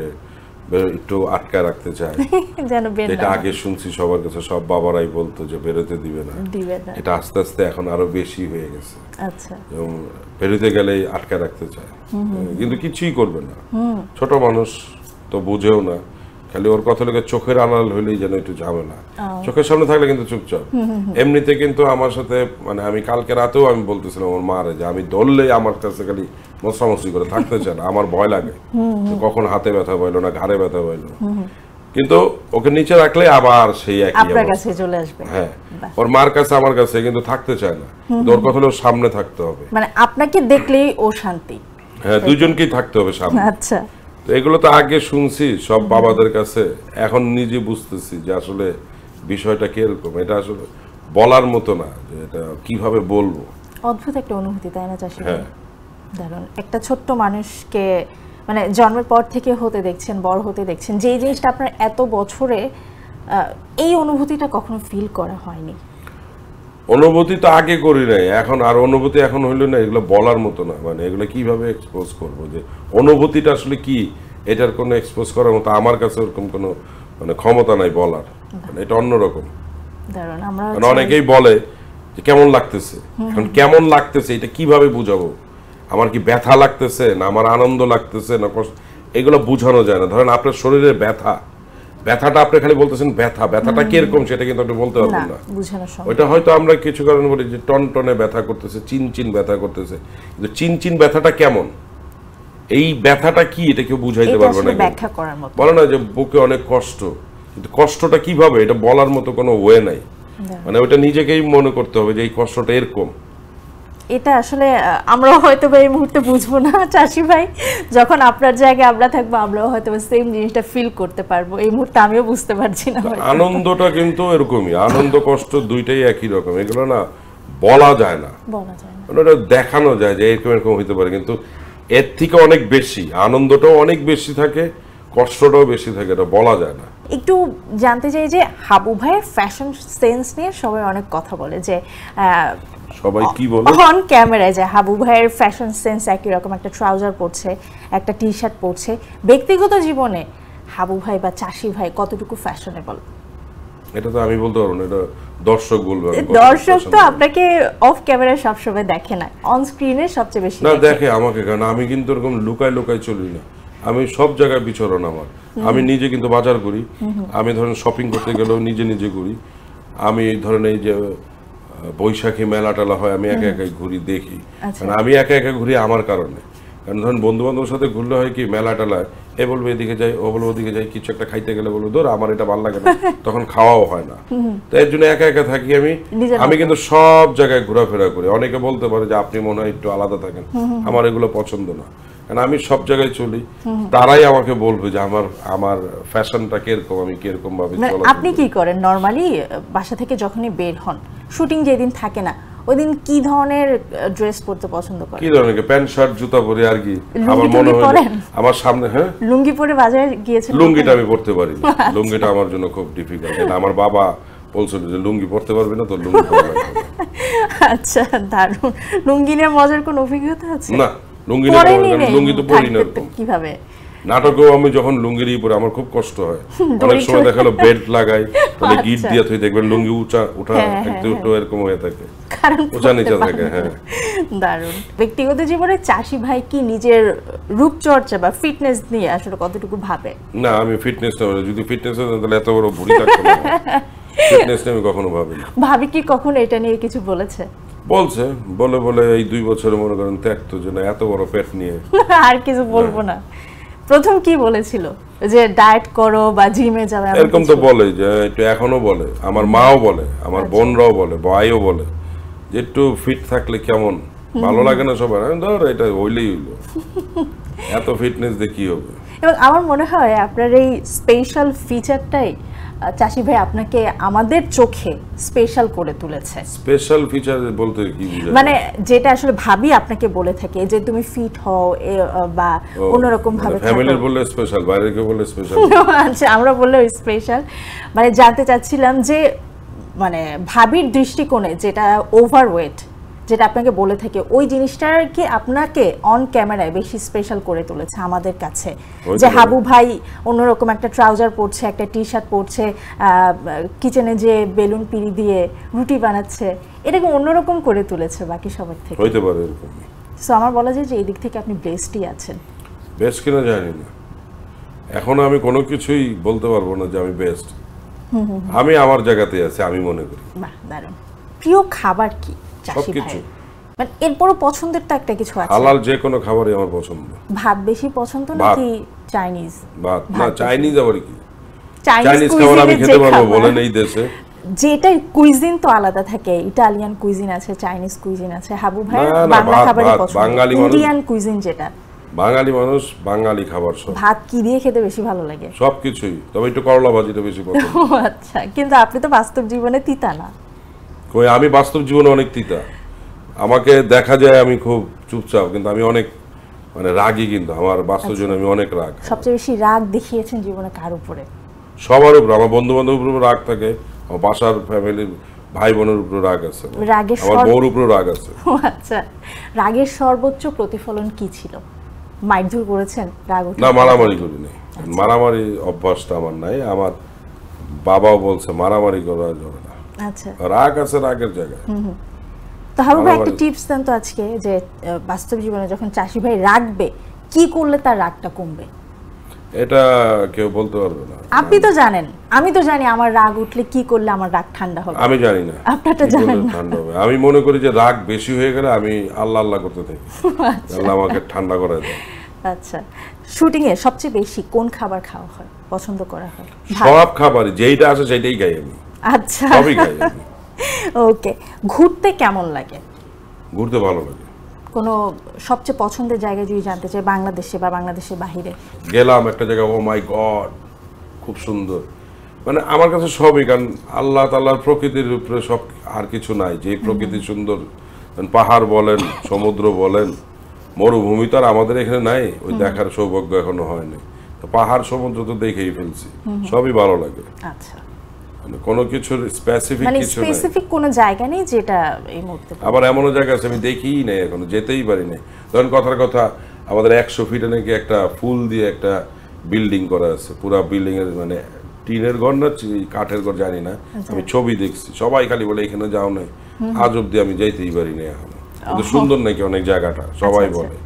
একটু আটকা রাখতে চায়। যেন বের এটা না আগে শুনছি সবার কাছে, সব বাবারাই বলতো যে বেরোতে দিবে না। দিবে না। এটা আস্তে আস্তে এখন আরো বেশি হয়ে গেছে। আচ্ছা। এবং বেরোতে গেলেই আটকা রাখতে চায়, কিন্তু কিছুই করবে না। ছোট মানুষ তো বুঝেও না, খালি ওর কথা লোকের চোখের আড়াল হইলেই যেন একটু ঝামেলা। চোখের সামনে থাকলে কিন্তু চুপচাপ। এমনিতে কিন্তু আমার সাথে, মানে আমি কালকে রাতেও আমি বলতেছিলাম আমার মারে যে আমি ধরলেই আমার কাছে খালি মশামশি করে থাকতে চায় না, আমার ভয় লাগে কখন হাতে ব্যথা পাইলো না ঘাড়ে ব্যথা পাইলো। কিন্তু ওকে নিচে রাখলে আবার সেই একই আপনার অবস্থা। কাছে চলে আসবে। হ্যাঁ, ওর মার কাছে আমার কাছে কিন্তু থাকতে চায় না। ওর কথা হলো সামনে থাকতে হবে, মানে আপনাকে দেখলেই ও শান্তি। হ্যাঁ, দুইজনকেই থাকতে হবে সামনে। আচ্ছা। তো এগুলো তো আগে শুনছি সব বাবাদের কাছে, এখন নিজে বুঝতেছি যে আসলে বিষয়টা কিরকম। এটা আসলে বলার মতো না যে এটা কিভাবে বলবো। অদ্ভুত একটা অনুভূতি, তাই না চাষি? হ্যাঁ। দারুণ। একটা ছোট্ট মানুষকে মানে জন্মের পর থেকে হতে দেখছেন, বড় হতে দেখছেন, যে জিনিসটা আপনার এত বছরে এই অনুভূতিটা কখনো ফিল করা হয়নি। অনুভূতি তো আগে করি নাই, এখন আর অনুভূতি এখন হইলো না। এগুলো বলার মতো না, মানে এগুলো কিভাবে এক্সপোজ করবো যে অনুভূতিটা আসলে কি, এটার কোনো এক্সপোজ করার মতো আমার কাছে ওরকম কোনো মানে ক্ষমতা নাই বলার। মানে এটা অন্যরকম। দারুণ। আমরা মানে অনেকেই বলে যে কেমন লাগতেছে, এখন কেমন লাগতেছে এটা কিভাবে বুঝাবো? আমার কি ব্যথা লাগতেছে না আমার আনন্দ লাগতেছে না কষ্ট, এগুলো বোঝানো যায় না। ধরেন আপনার শরীরে ব্যথাটা আপনি খালি বলতেছেন ব্যথাটা কিরকম সেটা কিন্তু আপনি বলতে পারবেন না। বুঝানো সম্ভব। ওইটা হয়তো আমরা কিছু কারণে বলি যে টনটনে ব্যথা করতেছে, চিনচিন ব্যথা করতেছে, কিন্তু চিনচিন ব্যথাটা কেমন, এই ব্যথাটা কি, এটা কেউ বুঝাইতে এটা পারবে না। আসলে ব্যাখ্যা করার মতো। বলে না যে বুকে অনেক কষ্ট, কিন্তু কষ্টটা কিভাবে এটা বলার মতো কোনো ওয়ে নাই। মানে ওইটা নিজেকেই মনে করতে হবে যে এই কষ্টটা এরকম। এটা আসলে আমরা হয়তো বা এই মুহূর্তে বুঝবো না চাষি ভাই, যখন আপনার জায়গায় আমরা থাকবো আমরাও হয়তো সেম জিনিসটা ফিল করতে পারবো। এই মুহূর্তে আমিও বুঝতে পারছি না। আনন্দটা কিন্তু এরকমই, আনন্দ কষ্ট দুইটাই একই রকম। এগুলো না বলা যায় না, বলা যায় না। ওটা দেখানো যায় যে এরকম এরকম হইতে পারে, কিন্তু এর থেকে অনেক বেশি আনন্দটাও অনেক বেশি থাকে, কষ্টটাও বেশি থাকে, এটা বলা যায় না। একটু জানতে চাই যে হাবু ভাইয়ের ফ্যাশন সেন্স নিয়ে সবাই অনেক কথা বলে, যে সবাই কি বলে অন ক্যামেরায় যে হাবু ভাইয়ের ফ্যাশন সেন্স একই রকম, একটা ট্রাউজার পরছে, একটা টি শার্ট পরছে। ব্যক্তিগত জীবনে হাবু ভাই বা চাষি ভাই কতটুকু ফ্যাশনেবল? এটা তো আমি বলতে পারবো না, এটা দর্শক বলবে। দর্শক তো আপনাকে অফ ক্যামেরায় সবসময় দেখে না, অন স্ক্রিনে সবচেয়ে বেশি না দেখে আমাকে, কারণ আমি কিন্তু এরকম লুকায় চলি না। আমি সব জায়গায় বিচরণ আমার। আমি নিজে কিন্তু বাজার করি, আমি ধরেন শপিং করতে গেলেও নিজে করি। আমি ধরেন এই যে বৈশাখী মেলা টেলা হয়, আমি একা একাই ঘুরি, দেখি। মানে আমি একা ঘুরি আমার কারণে। কারণ ধরেন বন্ধু বান্ধবের সাথে ঘুরলে হয় কি, মেলা টেলায় এ বলবে এদিকে যাই, ও বলবো ওদিকে যাই, কিছু একটা খাইতে গেলে বলবো ধর আমার এটা ভালো লাগে না, তখন খাওয়াও হয় না। তো এর জন্য একা থাকি আমি কিন্তু সব জায়গায় ঘোরাফেরা করি। অনেকে বলতে পারে যে আপনি মনে হয় একটু আলাদা থাকেন, আমার এগুলো পছন্দ না, কারণ আমি সব জায়গায় চলি। তারাই আমাকে বলবে যে আমার ফ্যাশনটা কিরকম, আমি কিরকম ভাবে চলা। আপনি কি করেন নরমালি বাসা থেকে যখনই বের হন, শুটিং যেদিন থাকে না ওইদিন কি ধরনের ড্রেস পরতে পছন্দ করেন? কি ধরনের প্যান্ট শার্ট জুতা পরে আর কি। আমার মনে হয় আমার সামনে, হ্যাঁ, লুঙ্গি পরে বাজারে গিয়েছেন? লুঙ্গিটা আমি পরতে পারি না, লুঙ্গিটা আমার জন্য খুব ডিফিকাল্ট। আমার বাবা বলছিল যে লুঙ্গি পরতে পারবি না, তো লুঙ্গি পরবে। আচ্ছা, দারুণ। লুঙ্গি নিয়ে মজার কোনো অভিজ্ঞতা আছে? না, লুঙ্গি তো পরি না। কিভাবে? নাটকেও আমি যখন লুঙ্গির পরে আমার খুব কষ্ট হয়। অনেক সময় দেখালো বেল্ট লাগাই, তাহলে গিট দিয়ে তুই দেখবেন লুঙ্গি উঠা একটু এরকম হয়ে থাকে, উঁচা নিচে থাকে। হ্যাঁ, দারুণ। ব্যক্তিগত জীবনে চাষি ভাই কি নিজের রূপচর্চা বা ফিটনেস নিয়ে আসলে কতটুকু ভাবে? না, আমি ফিটনেস না, যদি ফিটনেস হতো তাহলে এত বড় ভুঁড়ি থাকতো না। ফিটনেস আমি কখনো ভাবিনি। ভাবি কি কখনো এটা নিয়ে কিছু বলেছে? বলছে, বলে এই 2 বছরে মনে করেন ত্যাগতো যে না এত বড় পেট নিয়ে আর কিছু বলবো না। প্রথম কি বলেছিল যে ডায়েট করো বা জিমে যাবে? এরকম তো বলে যে একটু, এখনো বলে, আমার মাও বলে, আমার বোনরাও বলে, ভাইও বলে যে একটু ফিট থাকলে কেমন ভালো লাগে না সবার। আমি ধর এটা হইলেই হইলো, এত ফিটনেস দিয়ে কি হবে। এবং আমার মনে হয় আপনার এই স্পেশাল ফিচারটাই চাষি ভাই আপনাকে আমাদের চোখে স্পেশাল করে তুলেছে। স্পেশাল ফিচার বলতে কি বোঝায়? মানে যেটা আসলে ভাবি আপনাকে বলে থাকে যে তুমি ফিট হও বা অন্যরকম ভাবে ফ্যামিলির বললে স্পেশাল, বাইরে কেউ বললে স্পেশাল। আচ্ছা, আমরা বললে স্পেশাল। মানে জানতে চাচ্ছিলাম যে মানে ভাবির দৃষ্টিকোণে যেটা ওভারওয়েট, যেটা আপনাকে বলে থাকে, ওই জিনিসটার কি আপনাকে অন ক্যামেরায় বেশি স্পেশাল করে তুলেছে আমাদের কাছে? যে হাবু ভাই অন্যরকম একটা ট্রাউজার পরছে, একটা টি শার্ট পরছে, কিচেনে যে বেলুন পিড়ি দিয়ে রুটি বানাচ্ছে, এটাকে অন্যরকম করে তুলেছে বাকি সবার থেকে। হইতে পারে এরকম। সো আমার বলা যায় যে এই দিক থেকে আপনি ব্লেসডই আছেন। বেস্ট কিনা জানি না, এখন আমি কোনো কিছুই বলতে পারবো না যে আমি বেস্ট। আমি আমার জায়গাতে আছি, আমি মনে করি। বাহ, দারুণ। প্রিয় খাবার কি চাষি সবকিছু। ভাই? মানে এরপরও পছন্দের তো একটা কিছু আছে। হালাল যে কোনো খাবারই আমার পছন্দ। ভাত বেশি পছন্দ ভাত। নাকি চাইনিজ? ভাত না, ভাত চাইনিজ আবার কি? চাইনিজ চাইনিজ খাবার আমি কুইজিনের খেতে যে পারবো খাবার, বলেন এই দেশে? যেটা কুইজিন তো আলাদা থাকে, ইটালিয়ান কুইজিন আছে, চাইনিজ কুইজিন আছে। হাবু ভাই না, না, বাংলা ভাত, খাবারই ভাত, পছন্দ। বাঙালি মানুষ। ইন্ডিয়ান কুইজিন যেটা, বাঙালি মানুষ বাঙালি খাবার সব, ভাত কি দিয়ে খেতে বেশি ভালো লাগে? সবকিছুই, তবে একটু করলা ভাজিটা বেশি পছন্দ। ও আচ্ছা, কিন্তু আপনি তো বাস্তব জীবনে তিতা না। কই, আমি বাস্তব জীবনে অনেক তিতা। আমাকে দেখা যায় আমি খুব চুপচাপ, কিন্তু আমি অনেক মানে রাগী, কিন্তু আমার বাস্তব জীবনে আমি অনেক রাগ। সবচেয়ে বেশি রাগ দেখিয়েছেন জীবনে কার উপরে? সবার উপর, আমার বন্ধু বান্ধবের উপর রাগ থাকে, আমার বাসার ফ্যামিলির ভাই বোনের উপর রাগ আছে, রাগের আমার বউর উপর রাগ আছে। ও আচ্ছা, রাগের সর্বোচ্চ প্রতিফলন কি ছিল? মারধর করেছেন রাগ উঠে? না, মারামারি করি নাই, মারামারি অভ্যাসটা আমার নাই। আমার বাবাও বলছে মারামারি করা যাবে না। আচ্ছা, রাগ আছে রাগের জায়গায়। তো হারুন ভাই একটা মারামারি। টিপস দেন তো আজকে, যে বাস্তব জীবনে যখন চাষি ভাই রাগবে, কি করলে তার রাগটা কমবে? এটা কেউ বলতে পারবে না। আপনি তো জানেন, আমি তো জানি আমার রাগ উঠলে কি করলে আমার রাগ ঠান্ডা হবে। আমি জানি না আপনারটা কি করলে জানেন না। ঠান্ডা হবে। আমি মনে করি যে রাগ বেশি হয়ে গেলে আমি আল্লাহ আল্লাহ করতে থাকি, আল্লাহ আমাকে ঠান্ডা করে দেয়। আচ্ছা, শুটিং এ সবচেয়ে বেশি কোন খাবার খাওয়া হয়, পছন্দ করা হয়? ভাত? সব খাবারই যেইটা আছে সেটাই খাই আমি, আচ্ছা, সবই খাই আমি। ওকে। ঘুরতে কেমন লাগে? ঘুরতে ভালো লাগে। কোনো সবচেয়ে পছন্দের জায়গা যদি জানতে চাই, বাংলাদেশে বা বাংলাদেশের বাহিরে? গেলাম একটা জায়গায়, ও মাই গড খুব সুন্দর, মানে আমার কাছে সবই, কারণ আল্লাহ তাআলার প্রকৃতির উপরে সব, আর কিছু নাই। যে প্রকৃতি সুন্দর, পাহাড় বলেন, সমুদ্র বলেন, মরুভূমি তো আর আমাদের এখানে নাই, ওই দেখার সৌভাগ্য এখনো হয়নি। তো পাহাড় সমুদ্র তো দেখেই ফেলছি, সবই ভালো লাগে। আচ্ছা, মানে কোনো কিছুর স্পেসিফিক মানে কিছু নাই। স্পেসিফিক কোনো জায়গা নেই যেটা এই মুহূর্তে? আবার এমনও জায়গা আছে আমি দেখিই নাই, এখনো যেতেই পারি নাই। ধরেন কথার কথা, আমাদের 100 ফিটে নাকি একটা ফুল দিয়ে একটা বিল্ডিং করা আছে, পুরা বিল্ডিং এর মানে টিনের ঘর না কাঠের ঘর জানি না, আমি ছবি দেখছি, সবাই খালি বলে এখানে যাও নাই, আজ অব্দি আমি যাইতেই পারি না এখনো। কিন্তু সুন্দর নাকি অনেক জায়গাটা, সবাই বলে,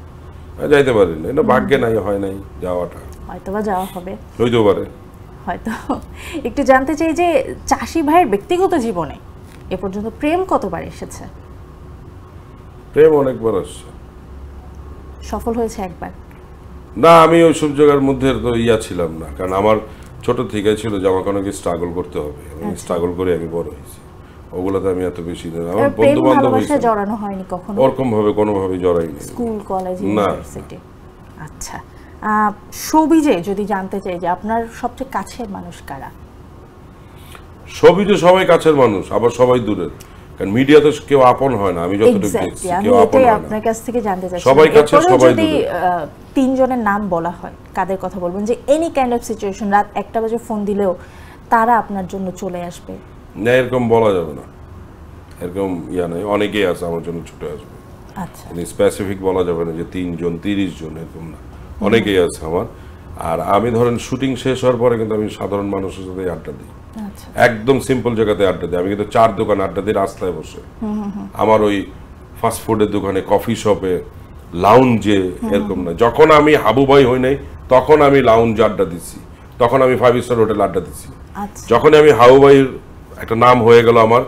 যাইতে পারি না, এটা ভাগ্যে নাই, হয় নাই যাওয়াটা, হয়তোবা যাওয়া হবে, হইতেও পারে। হয়তো। একটু জানতে চাই যে চাষি ভাইয়ের ব্যক্তিগত জীবনে এ পর্যন্ত প্রেম কতবার এসেছে? প্রেম অনেকবার আসছে। সফল হয়েছে একবার? না, আমি ওই সব জায়গার মধ্যে তো ছিলাম না, কারণ আমার ছোট থেকে ছিল যে আমাকে অনেক স্ট্রাগল করতে হবে, আমি স্ট্রাগল করে আমি বড় হয়েছি, ওগুলোতে আমি এত বেশি না। আমার প্রেম বন্ধু বান্ধব ভালোবাসায় জড়ানো হয়নি কখনো? ওরকম ভাবে কোনোভাবে জড়াইনি। স্কুল, কলেজ, না। ইউনিভার্সিটি? আচ্ছা, শোবিজে যদি জানতে চাই যে আপনার সবচেয়ে কাছের মানুষ কারা? সবই তো সবাই কাছের মানুষ, আবার সবাই দূরের, কারণ মিডিয়াতে কেউ আপন হয় না, আমি যতটুকু দেখছি এক্স্যাক্টলি, আমি কেউ আপন এটাই হয় না। আপনার কাছ থেকে জানতে চাচ্ছি। সবাই কাছের, সবাই যদি দূরের। তিনজনের নাম বলা হয়, কাদের কথা বলবেন যে এনি কাইন্ড অফ সিচুয়েশন, রাত 1টা বাজে ফোন দিলেও তারা আপনার জন্য চলে আসবে? না, এরকম বলা যাবে না, এরকম নাই, অনেকেই আছে আমার জন্য ছুটে আসবে। আচ্ছা, স্পেসিফিক বলা যাবে না যে 3 জন 30 জন, এরকম না, অনেকেই আছে আমার। আর আমি ধরেন শুটিং শেষ হওয়ার পরে কিন্তু আমি সাধারণ মানুষের সাথে আড্ডা দিই, আচ্ছা, একদম সিম্পল জায়গাতে আড্ডা দিই। আমি কিন্তু 4 দোকানে আড্ডা দিই, রাস্তায় বসে, আমার ওই ফাস্টফুডের দোকানে, কফি শপে, লাউঞ্জে, এরকম না। যখন আমি হাবু ভাই হই নাই তখন আমি লাউঞ্জ আড্ডা দিচ্ছি, তখন আমি 5 স্টার হোটেল আড্ডা দিচ্ছি। আচ্ছা, যখন আমি হাবু ভাইয়ের একটা নাম হয়ে গেল আমার,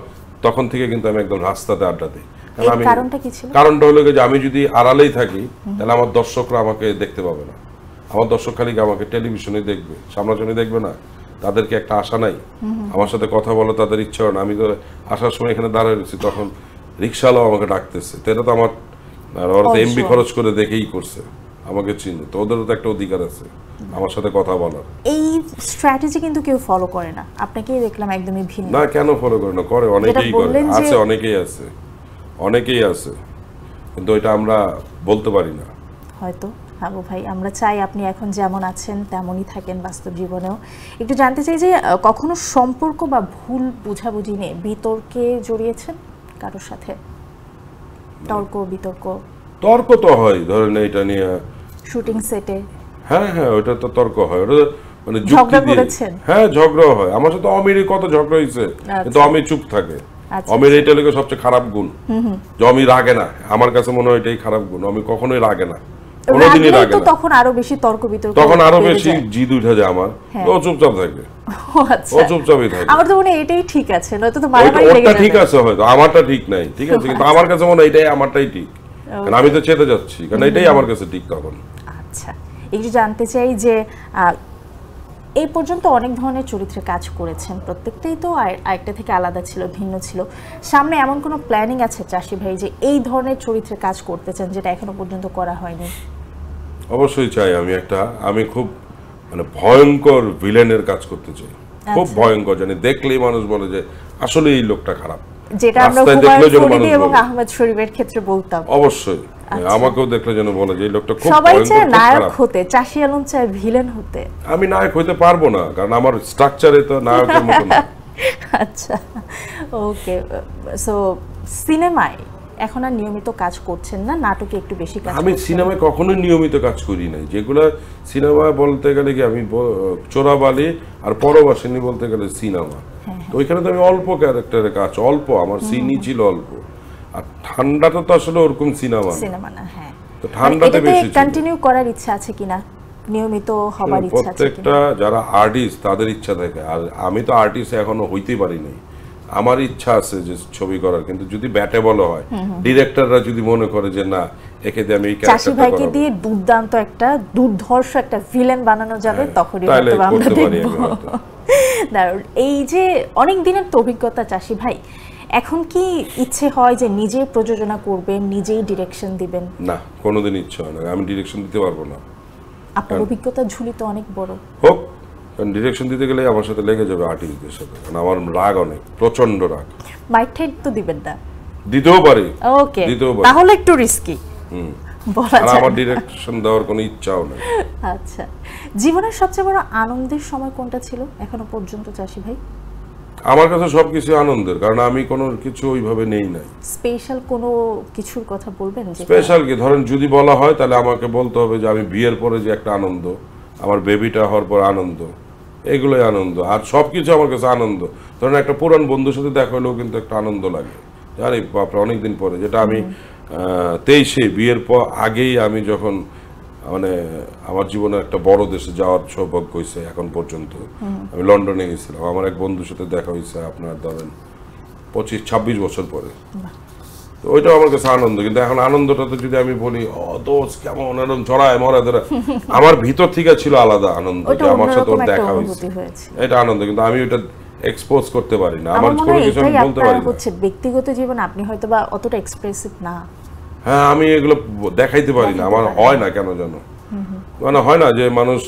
তখন থেকে কিন্তু আমি একদম রাস্তাতে আড্ডা দিই। এর কারণটা কি ছিল? কারণটা হলো যে আমি যদি আড়ালেই থাকি তাহলে আমার দর্শকরা আমাকে দেখতে পাবে না, আমার দর্শক খালি আমাকে টেলিভিশনে দেখবে, সামনাসামনি দেখবে না। তাদেরকে একটা আশা নাই, আমার সাথে কথা বলে তাদের ইচ্ছা হয় না। আমি তো আসার সময় এখানে দাঁড়িয়ে রয়েছি, তখন রিক্সাওয়ালাও আমাকে ডাকতেছে, তো এটা তো আমার, আর ওরা তো এমবি খরচ করে দেখেই করছে, আমাকে চিনে, তো ওদেরও তো একটা অধিকার আছে আমার সাথে কথা বলার। এই স্ট্র্যাটেজি কিন্তু কেউ ফলো করে না, আপনাকেই দেখলাম একদমই ভিন্ন। না, কেন ফলো করে না? করে, অনেকেই করে, বললেন যে- আছে, অনেকেই আছে, কিন্তু এটা আমরা বলতে পারি না। হয়তো হাবু ভাই, আমরা চাই আপনি এখন যেমন আছেন তেমনই থাকেন বাস্তব জীবনেও। একটু জানতে চাই যে কখনো সম্পর্ক বা ভুল বুঝাবুঝি নিয়ে বিতর্কে জড়িয়েছেন কারোর সাথে? বিতর্ক তো হয়, ধরেন এটা নিয়ে শুটিং সেটে। হ্যাঁ, ওটা তো তর্ক হয়, ওটা মানে যুক্তি ঝগড়া দিয়ে। করেছেন? হ্যাঁ, ঝগড়া হয়। আমার সাথে অমিরই কত ঝগড়া হয়েছে, কিন্তু অমির চুপ থাকে। আচ্ছা। অমির এইটা লেগে সবচেয়ে খারাপ গুণ, যে অমির রাগে না। আমার কাছে মনে হয় এটাই খারাপ গুণ, অমি কখনোই রাগে না, কোনোদিনই রাগলেই রাগে তো না। তখন আরো বেশি তর্ক বিতর্ক, তখন আরো বেড়ে বেশি যায়। জিদ উঠে যায় আমার, হ্যাঁ। তো ও চুপচাপ থাকে, ও আচ্ছা, ও চুপচাপই থাকে। আমার তো মনে হয় এটাই ঠিক আছে, নয়তো তো মারামারি লেগে ওটা যাবে। ঠিক আছে, হয়তো আমারটা ঠিক নাই, ঠিক আছে, কিন্তু আমার কাছে মনে হয় এটাই আমারটাই ঠিক, কারণ আমি তো চেতে যাচ্ছি, কারণ এটাই আমার কাছে ঠিক তখন। আচ্ছা, একটু জানতে চাই যে এই পর্যন্ত অনেক ধরনের চরিত্রে কাজ করেছেন, প্রত্যেকটাই তো আরেকটা থেকে আলাদা ছিল, ভিন্ন ছিল। সামনে এমন কোনো প্ল্যানিং আছে চাষি ভাই যে এই ধরনের চরিত্রে কাজ করতে চান যেটা এখনো পর্যন্ত করা হয়নি? অবশ্যই চাই। আমি খুব মানে ভয়ঙ্কর ভিলেনের কাজ করতে চাই, খুব ভয়ঙ্কর, জানি দেখলেই মানুষ বলে যে আসলে এই লোকটা খারাপ, যেটা আমরা রাস্তায় হুমায়ুন দেখলেও যেন ফরিদী মানুষ এবং বলে। আহমেদ শরীফের ক্ষেত্রে বলতাম। অবশ্যই আমাকেও দেখলে যেন বলে যে এই লোকটা খুব সবাই ভয়ঙ্কর, চায় খুব নায়ক খারাপ। হতে, চাষি আলম চায় ভিলেন হতে। আমি নায়ক হইতে পারবো না, কারণ আমার স্ট্রাকচারে তো নায়কের মতো না। আচ্ছা, ওকে। সো সিনেমায় এখন আর নিয়মিত কাজ করছেন না, নাটকে একটু বেশি কাজ আমি করছেন? সিনেমায় কখনোই নিয়মিত কাজ করি নাই। যেগুলো সিনেমা বলতে গেলে কি, আমি চোরাবালি আর পরবাসিনী বলতে গেলে সিনেমা, তো ওইখানে তো আমি অল্প ক্যারেক্টারের কাজ, অল্প, আমার সিনই ছিল অল্প। আর ঠান্ডাটা তো আসলে ওরকম সিনেমা না। হ্যাঁ, তো ঠান্ডাতে বেশি ছিল। কন্টিনিউ করার ইচ্ছা আছে কিনা, নিয়মিত হবার ইচ্ছা আছে কিনা? প্রত্যেকটা যারা আর্টিস্ট তাদের ইচ্ছা থাকে, আর আমি তো আর্টিস্ট এখনো হইতেই পারি নাই। আমার ইচ্ছা আছে যে ছবি করার, কিন্তু যদি ব্যাটে বলা হয়, ডিরেক্টররা যদি মনে করে যে না, একে দিয়ে আমি এই চাষি ক্যারেক্টারটা ভাইকে করাবো, দিয়ে দুর্দান্ত একটা দুর্ধর্ষ একটা ভিলেন বানানো যাবে, তখনই তাহলে হয়তো আমরা করতে পারি দেখব। আমি হয়তো। দারুণ। এই যে অনেক দিনের তো অভিজ্ঞতা চাষি ভাই, এখন কি ইচ্ছে হয় যে নিজেই প্রযোজনা করবেন, নিজেই ডিরেকশন দিবেন? না, কোনোদিন ইচ্ছা হয় না, আমি ডিরেকশন দিতে পারবো না। আপনার অভিজ্ঞতার ঝুলি তো অনেক বড়। হোক, কারণ ডিরেকশন দিতে গেলে আমার সাথে লেগে যাবে আর্টিস্টদের সাথে, কারণ আমার রাগ অনেক, প্রচন্ড রাগ। মাইক ঠাইট তো দিবেন না? দিতেও পারি, ওকে, দিতেও পারি। তাহলে একটু রিস্কি বলা আর যায় আমার না। ডিরেকশন দেওয়ার কোনো ইচ্ছাও নেই। আচ্ছা, জীবনের সবচেয়ে বড় আনন্দের সময় কোনটা ছিল এখনো পর্যন্ত চাষি ভাই? আমার কাছে সবকিছু আনন্দের, কারণ আমি কোনো কিছু ওইভাবে নেই নাই। স্পেশাল কোনো কিছুর কথা বলবেন? স্পেশাল কি, ধরেন যদি বলা হয় তাহলে আমাকে বলতে হবে যে আমি বিয়ের পরে যে একটা আনন্দ, আমার বেবিটা হওয়ার পর আনন্দ, এগুলোই আনন্দ। আর সবকিছু আমার কাছে আনন্দ। ধরেন একটা পুরান বন্ধুর সাথে দেখা হলেও কিন্তু একটা আনন্দ লাগে, জানি বাপরে অনেকদিন পরে। যেটা আমি 23-এ বিয়ের পর আগেই, আমি যখন মানে আমার জীবনে একটা বড় দেশে যাওয়ার সৌভাগ্য হয়েছে এখন পর্যন্ত, আমি লন্ডনে গেছিলাম, আমার এক বন্ধুর সাথে দেখা হয়েছে আপনার ধরেন 25-26 বছর পরে। তো ওইটাও আমার কাছে আনন্দ। কিন্তু এখন আনন্দটা তো যদি আমি বলি দোস্ত কেমন, এরকম চড়ায় মরা ধরা, আমার ভিতর থেকে ছিল আলাদা আনন্দ, যে আমার সাথে ওর দেখা হয়েছে, এটা আনন্দ। কিন্তু আমি ওটা এক্সপোজ করতে পারি না, আমার কোনো কিছু আমি বলতে পারি না। হচ্ছে ব্যক্তিগত জীবন, আপনি হয়তো বা অতটা এক্সপ্রেসিভ না। হ্যাঁ, আমি এগুলো দেখাইতে পারি না, আমার হয় না কেন জানো, মানে হয় না যে মানুষ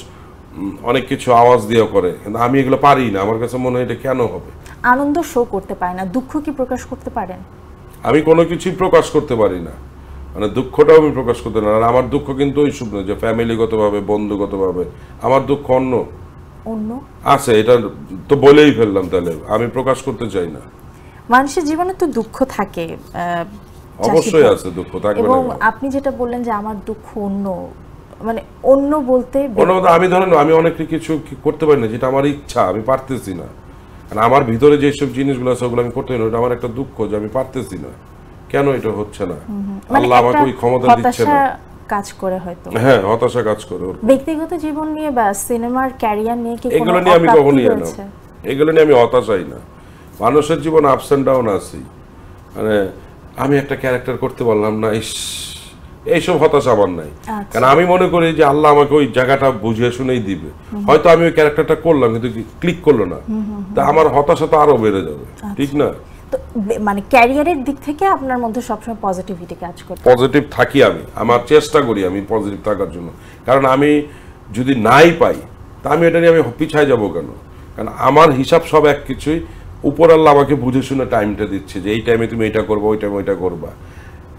অনেক কিছু আওয়াজ দিয়ে করে, কিন্তু আমি এগুলো পারি না। আমার কাছে মনে হয় এটা কেন হবে। আনন্দ শো করতে পারে না, দুঃখ কি প্রকাশ করতে পারেন? আমি কোনো কিছুই প্রকাশ করতে পারি না, মানে দুঃখটাও আমি প্রকাশ করতে না। আর আমার দুঃখ কিন্তু ওইসব নয় যে ফ্যামিলিগতভাবে, বন্ধুগতভাবে। আমার দুঃখ অন্য আছে, এটা তো বলেই ফেললাম, তাহলে আমি প্রকাশ করতে চাই না। মানুষের জীবনে তো দুঃখ থাকে, অবশ্যই আছে, দুঃখ থাকবে না। এবং আপনি যেটা বললেন যে আমার দুঃখ অন্য, মানে অন্য বলতে আমি ধরেন আমি অনেক কিছু করতে পারি না, যেটা আমার ইচ্ছা আমি পারতেছি না। কারণ আমার ভিতরে যেসব জিনিসগুলো আছে ওগুলো আমি করতে পারি না, ওটা আমার একটা দুঃখ যে আমি পারতেছি না, কেন এটা হচ্ছে না, আল্লাহ আমাকে ওই ক্ষমতা দিচ্ছে না, কাজ করে হয়তো। হ্যাঁ, হতাশা কাজ করে। ব্যক্তিগত জীবন নিয়ে বা সিনেমার ক্যারিয়ার নিয়ে কি এগুলো নিয়ে আমি কখনোই না, এগুলো নিয়ে আমি হতাশাই না। মানুষের জীবন আপস এন্ড ডাউন আছে, মানে আমি একটা ক্যারেক্টার করতে পারলাম না, এইসব হতাশা আমার নাই। কারণ আমি মনে করি যে আল্লাহ আমাকে ওই জায়গাটা বুঝিয়ে শুনেই দিবে। হয়তো আমি ওই ক্যারেক্টারটা করলাম কিন্তু ক্লিক করলো না, তা আমার হতাশা তো আরো বেড়ে যাবে, ঠিক না? তো মানে ক্যারিয়ারের দিক থেকে আপনার মধ্যে সবসময় পজিটিভিটি কাজ করে? পজিটিভ থাকি আমি, আমার চেষ্টা করি আমি পজিটিভ থাকার জন্য। কারণ আমি যদি নাই পাই তা আমি এটা নিয়ে আমি পিছায় যাবো কেন? কারণ আমার হিসাব সব এক কিছুই, উপর আল্লাহ আমাকে বুঝে শুনে টাইমটা দিচ্ছে যে এই টাইমে তুমি এটা করবা, ওই টাইমে ওইটা করবা।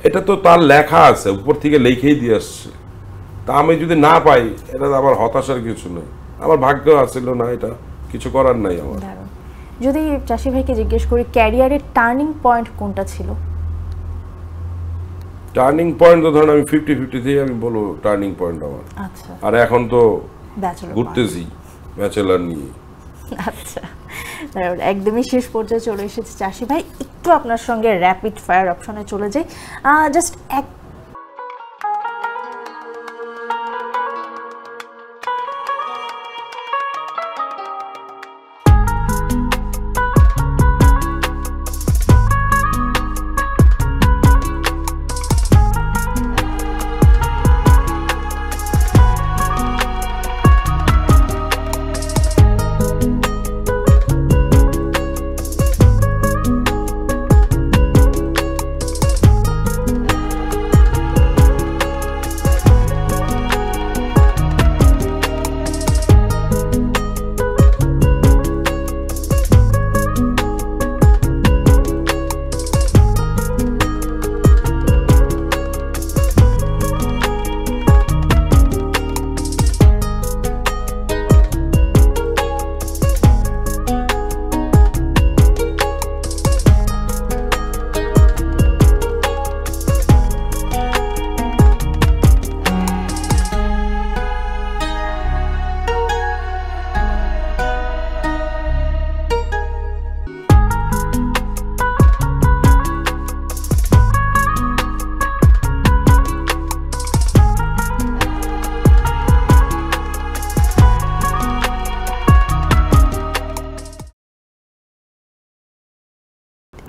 এটা তো তার লেখা আছে, উপর থেকে লিখেই দিয়ে আসছে। তা আমি যদি না পাই, এটা আমার হতাশার কিছু নয়, আমার ভাগ্য আসছিল না, এটা কিছু করার নাই আমার। দারুণ। যদি চাষি ভাইকে জিজ্ঞেস করি ক্যারিয়ারের টার্নিং পয়েন্ট কোনটা ছিল? টার্নিং পয়েন্ট তো ধরেন আমি 50-50 থেকে আমি বলবো টার্নিং পয়েন্ট আমার। আচ্ছা, আর এখন তো ব্যাচেলর ঘুরতেছি ব্যাচেলার নিয়ে। আচ্ছা, একদমই শেষ পর্যায়ে চলে এসেছে চাষি ভাই। একটু আপনার সঙ্গে র্যাপিড ফায়ার অপশনে চলে যাই। জাস্ট এক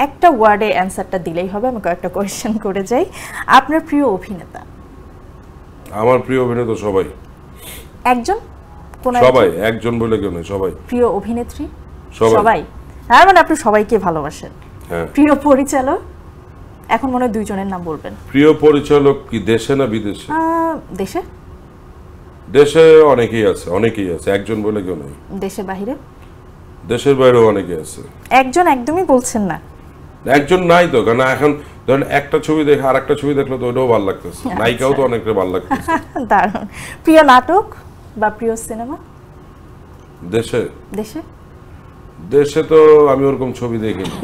একটা ওয়ার্ডে অ্যান্সারটা দিলেই হবে। আমি কয়েকটা কোয়েশ্চেন করে যাই। আপনার প্রিয় অভিনেতা? আমার প্রিয় অভিনেতা সবাই। একজন? কোন সবাই, একজন বলে কেউ নেই, সবাই। প্রিয় অভিনেত্রী? সবাই। সবাই। তার মানে আপনি সবাইকে ভালোবাসেন। হ্যাঁ। প্রিয় পরিচালক? এখন মনে হয় দুইজনের নাম বলবেন। প্রিয় পরিচালক কি দেশে না বিদেশে? দেশে? দেশে অনেকেই আছে, অনেকেই আছে, একজন বলে কেউ নেই। দেশের বাইরে? দেশের বাইরেও অনেকে আছে। একজন একদমই বলছেন না? একজন নাই তো, কারণ এখন ধরেন একটা ছবি দেখে আর একটা ছবি দেখলে তো ওইটাও ভালো লাগতেছে, নায়িকাও তো অনেকটা ভালো লাগতেছে। দারুণ। প্রিয় নাটক বা প্রিয় সিনেমা? দেশে? দেশে? দেশে তো আমি ওরকম ছবি দেখিনি।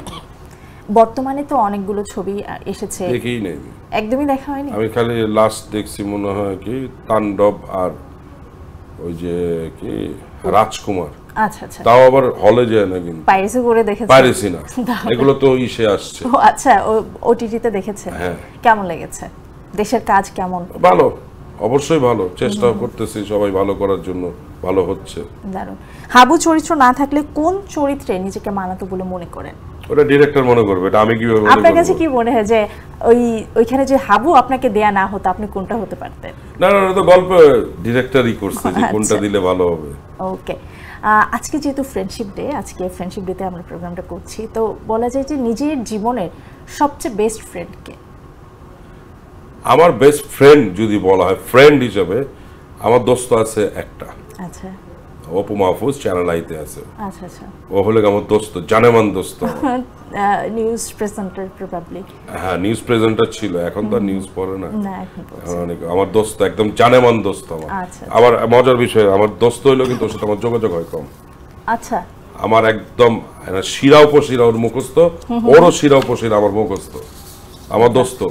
বর্তমানে তো অনেকগুলো ছবি এসেছে, দেখিই নেই, একদমই দেখা হয়নি। আমি খালি লাস্ট দেখছি মনে হয় কি তাণ্ডব আর ওই যে কি রাজকুমার। আচ্ছা আচ্ছা, তাও আবার হলে যায় না, কিন্তু পাইরেসি করে দেখেছেন? পাইরেসি না, এগুলো তো ইসে আসছে। ও আচ্ছা, ওটিটিতে দেখেছেন? হ্যাঁ। কেমন লেগেছে? দেশের কাজ কেমন? ভালো, অবশ্যই ভালো, চেষ্টা করতেছি সবাই ভালো করার জন্য, ভালো হচ্ছে। দারুণ। হাবু চরিত্র না থাকলে কোন চরিত্রে নিজেকে মানাতো বলে মনে করেন? ওটা ডিরেক্টর মনে করবে, এটা আমি কিভাবে মনে আপনার কাছে করব? কি মনে হয় যে ওইখানে যে হাবু আপনাকে দেয়া না হতো, আপনি কোনটা হতে পারতেন? না না, ওটা তো গল্প ডিরেক্টরই করছে যে কোনটা আচ্ছা। দিলে ভালো হবে। ওকে। আজকে যেহেতু ফ্রেন্ডশিপ ডে, আজকে ফ্রেন্ডশিপ ডেতে আমরা প্রোগ্রামটা করছি, তো বলা যায় যে নিজের জীবনের সবচেয়ে বেস্ট ফ্রেন্ডকে? আমার বেস্ট ফ্রেন্ড যদি বলা হয় ফ্রেন্ড হিসেবে, আমার দোস্ত আছে একটা, আচ্ছা অপু মাহফুজ, চ্যানেল আইতে আছে। আচ্ছা আচ্ছা। ও হলে আমার দোস্ত, জানেমান দোস্ত আমার। News presenter probably? হ্যাঁ, নিউজ প্রেজেন্টার ছিল, এখন তো নিউজ পড়ে না। না, এখন বলছি। এখন অনেক আমার দোস্ত, একদম জানেমান দোস্ত আমার। আচ্ছা। আবার মজার বিষয়, আমার দোস্ত হইলো কিন্তু ওর সাথে আমার যোগাযোগ হয় কম। আচ্ছা। আমার একদম শিরা উপশিরা ওর মুখস্থ, ওরও শিরা উপশিরা আমার মুখস্থ, আমার দোস্ত।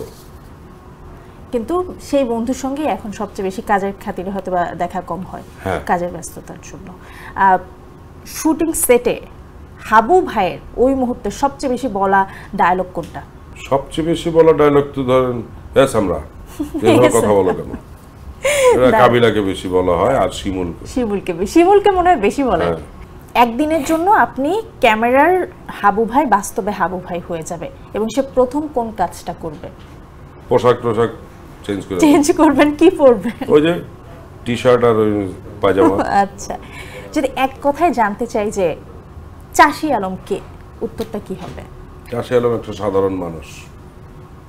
কিন্তু সেই বন্ধুর সঙ্গে এখন সবচেয়ে বেশি কাজের খাতিরে হয়তো বা দেখা কম হয়, হ্যাঁ। কাজের ব্যস্ততার জন্য। শুটিং সেটে হাবু ভাইয়ের ওই মুহূর্তে সবচেয়ে বেশি বলা ডায়লগ কোনটা? সবচেয়ে বেশি বলা ডায়লগ তো ধরেন হ্যাঁ আমরা এভাবে কথা বলো কেন, এটা কাবিলাকে বেশি বলা হয়, আর শিমুলকে। শিমুলকে মনে হয় বেশি বলে। হ্যাঁ। একদিনের জন্য আপনি ক্যামেরার হাবু ভাই বাস্তবে হাবু ভাই হয়ে যাবে, এবং সে প্রথম কোন কাজটা করবে? পোশাক টোশাক চেঞ্জ করবেন? কি পরবেন? ওই যে টি শার্ট আর ওই পায়জামা। আচ্ছা, যদি এক কথায় জানতে চাই যে চাষি আলম কে, উত্তরটা কি হবে? চাষি আলম একটা সাধারণ মানুষ।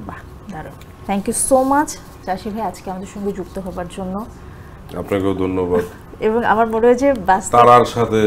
বাহ, দারুণ। থ্যাংক ইউ সো মাচ চাষি ভাই আজকে আমাদের সঙ্গে যুক্ত হবার জন্য। আপনাকেও ধন্যবাদ। এবং আমার মনে হয় যে বাস্তব তারার সাথে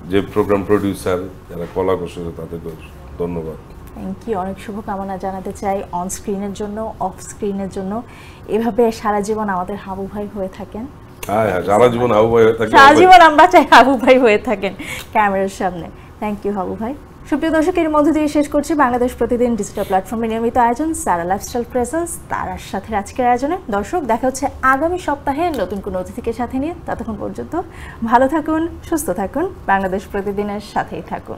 যে প্রোগ্রাম প্রডিউসার যারা কলা কৌশলে তাদেরকে ধন্যবাদ। Thank you. অনেক শুভকামনা জানাতে চাই অন স্ক্রিনের জন্য, অফ স্ক্রিনের জন্য। এভাবে সারা জীবন আমাদের হাবু ভাই হয়ে থাকেন। হ্যাঁ হ্যাঁ, সারা জীবন হাবু ভাই থাকে। সারা জীবন আমরা চাই হাবু ভাই হয়ে থাকেন ক্যামেরার সামনে। থ্যাংক ইউ হাবু ভাই। সুপ্রিয় দর্শক, এর মধ্য দিয়ে শেষ করছি বাংলাদেশ প্রতিদিন ডিজিটাল প্ল্যাটফর্মে নিয়মিত আয়োজন সারা লাইফস্টাইল প্রেজেন্স তারার সাথে আজকের আয়োজনে। দর্শক, দেখা হচ্ছে আগামী সপ্তাহে নতুন কোনো অতিথিকে সাথে নিয়ে। ততক্ষণ পর্যন্ত ভালো থাকুন, সুস্থ থাকুন, বাংলাদেশ প্রতিদিনের সাথেই থাকুন।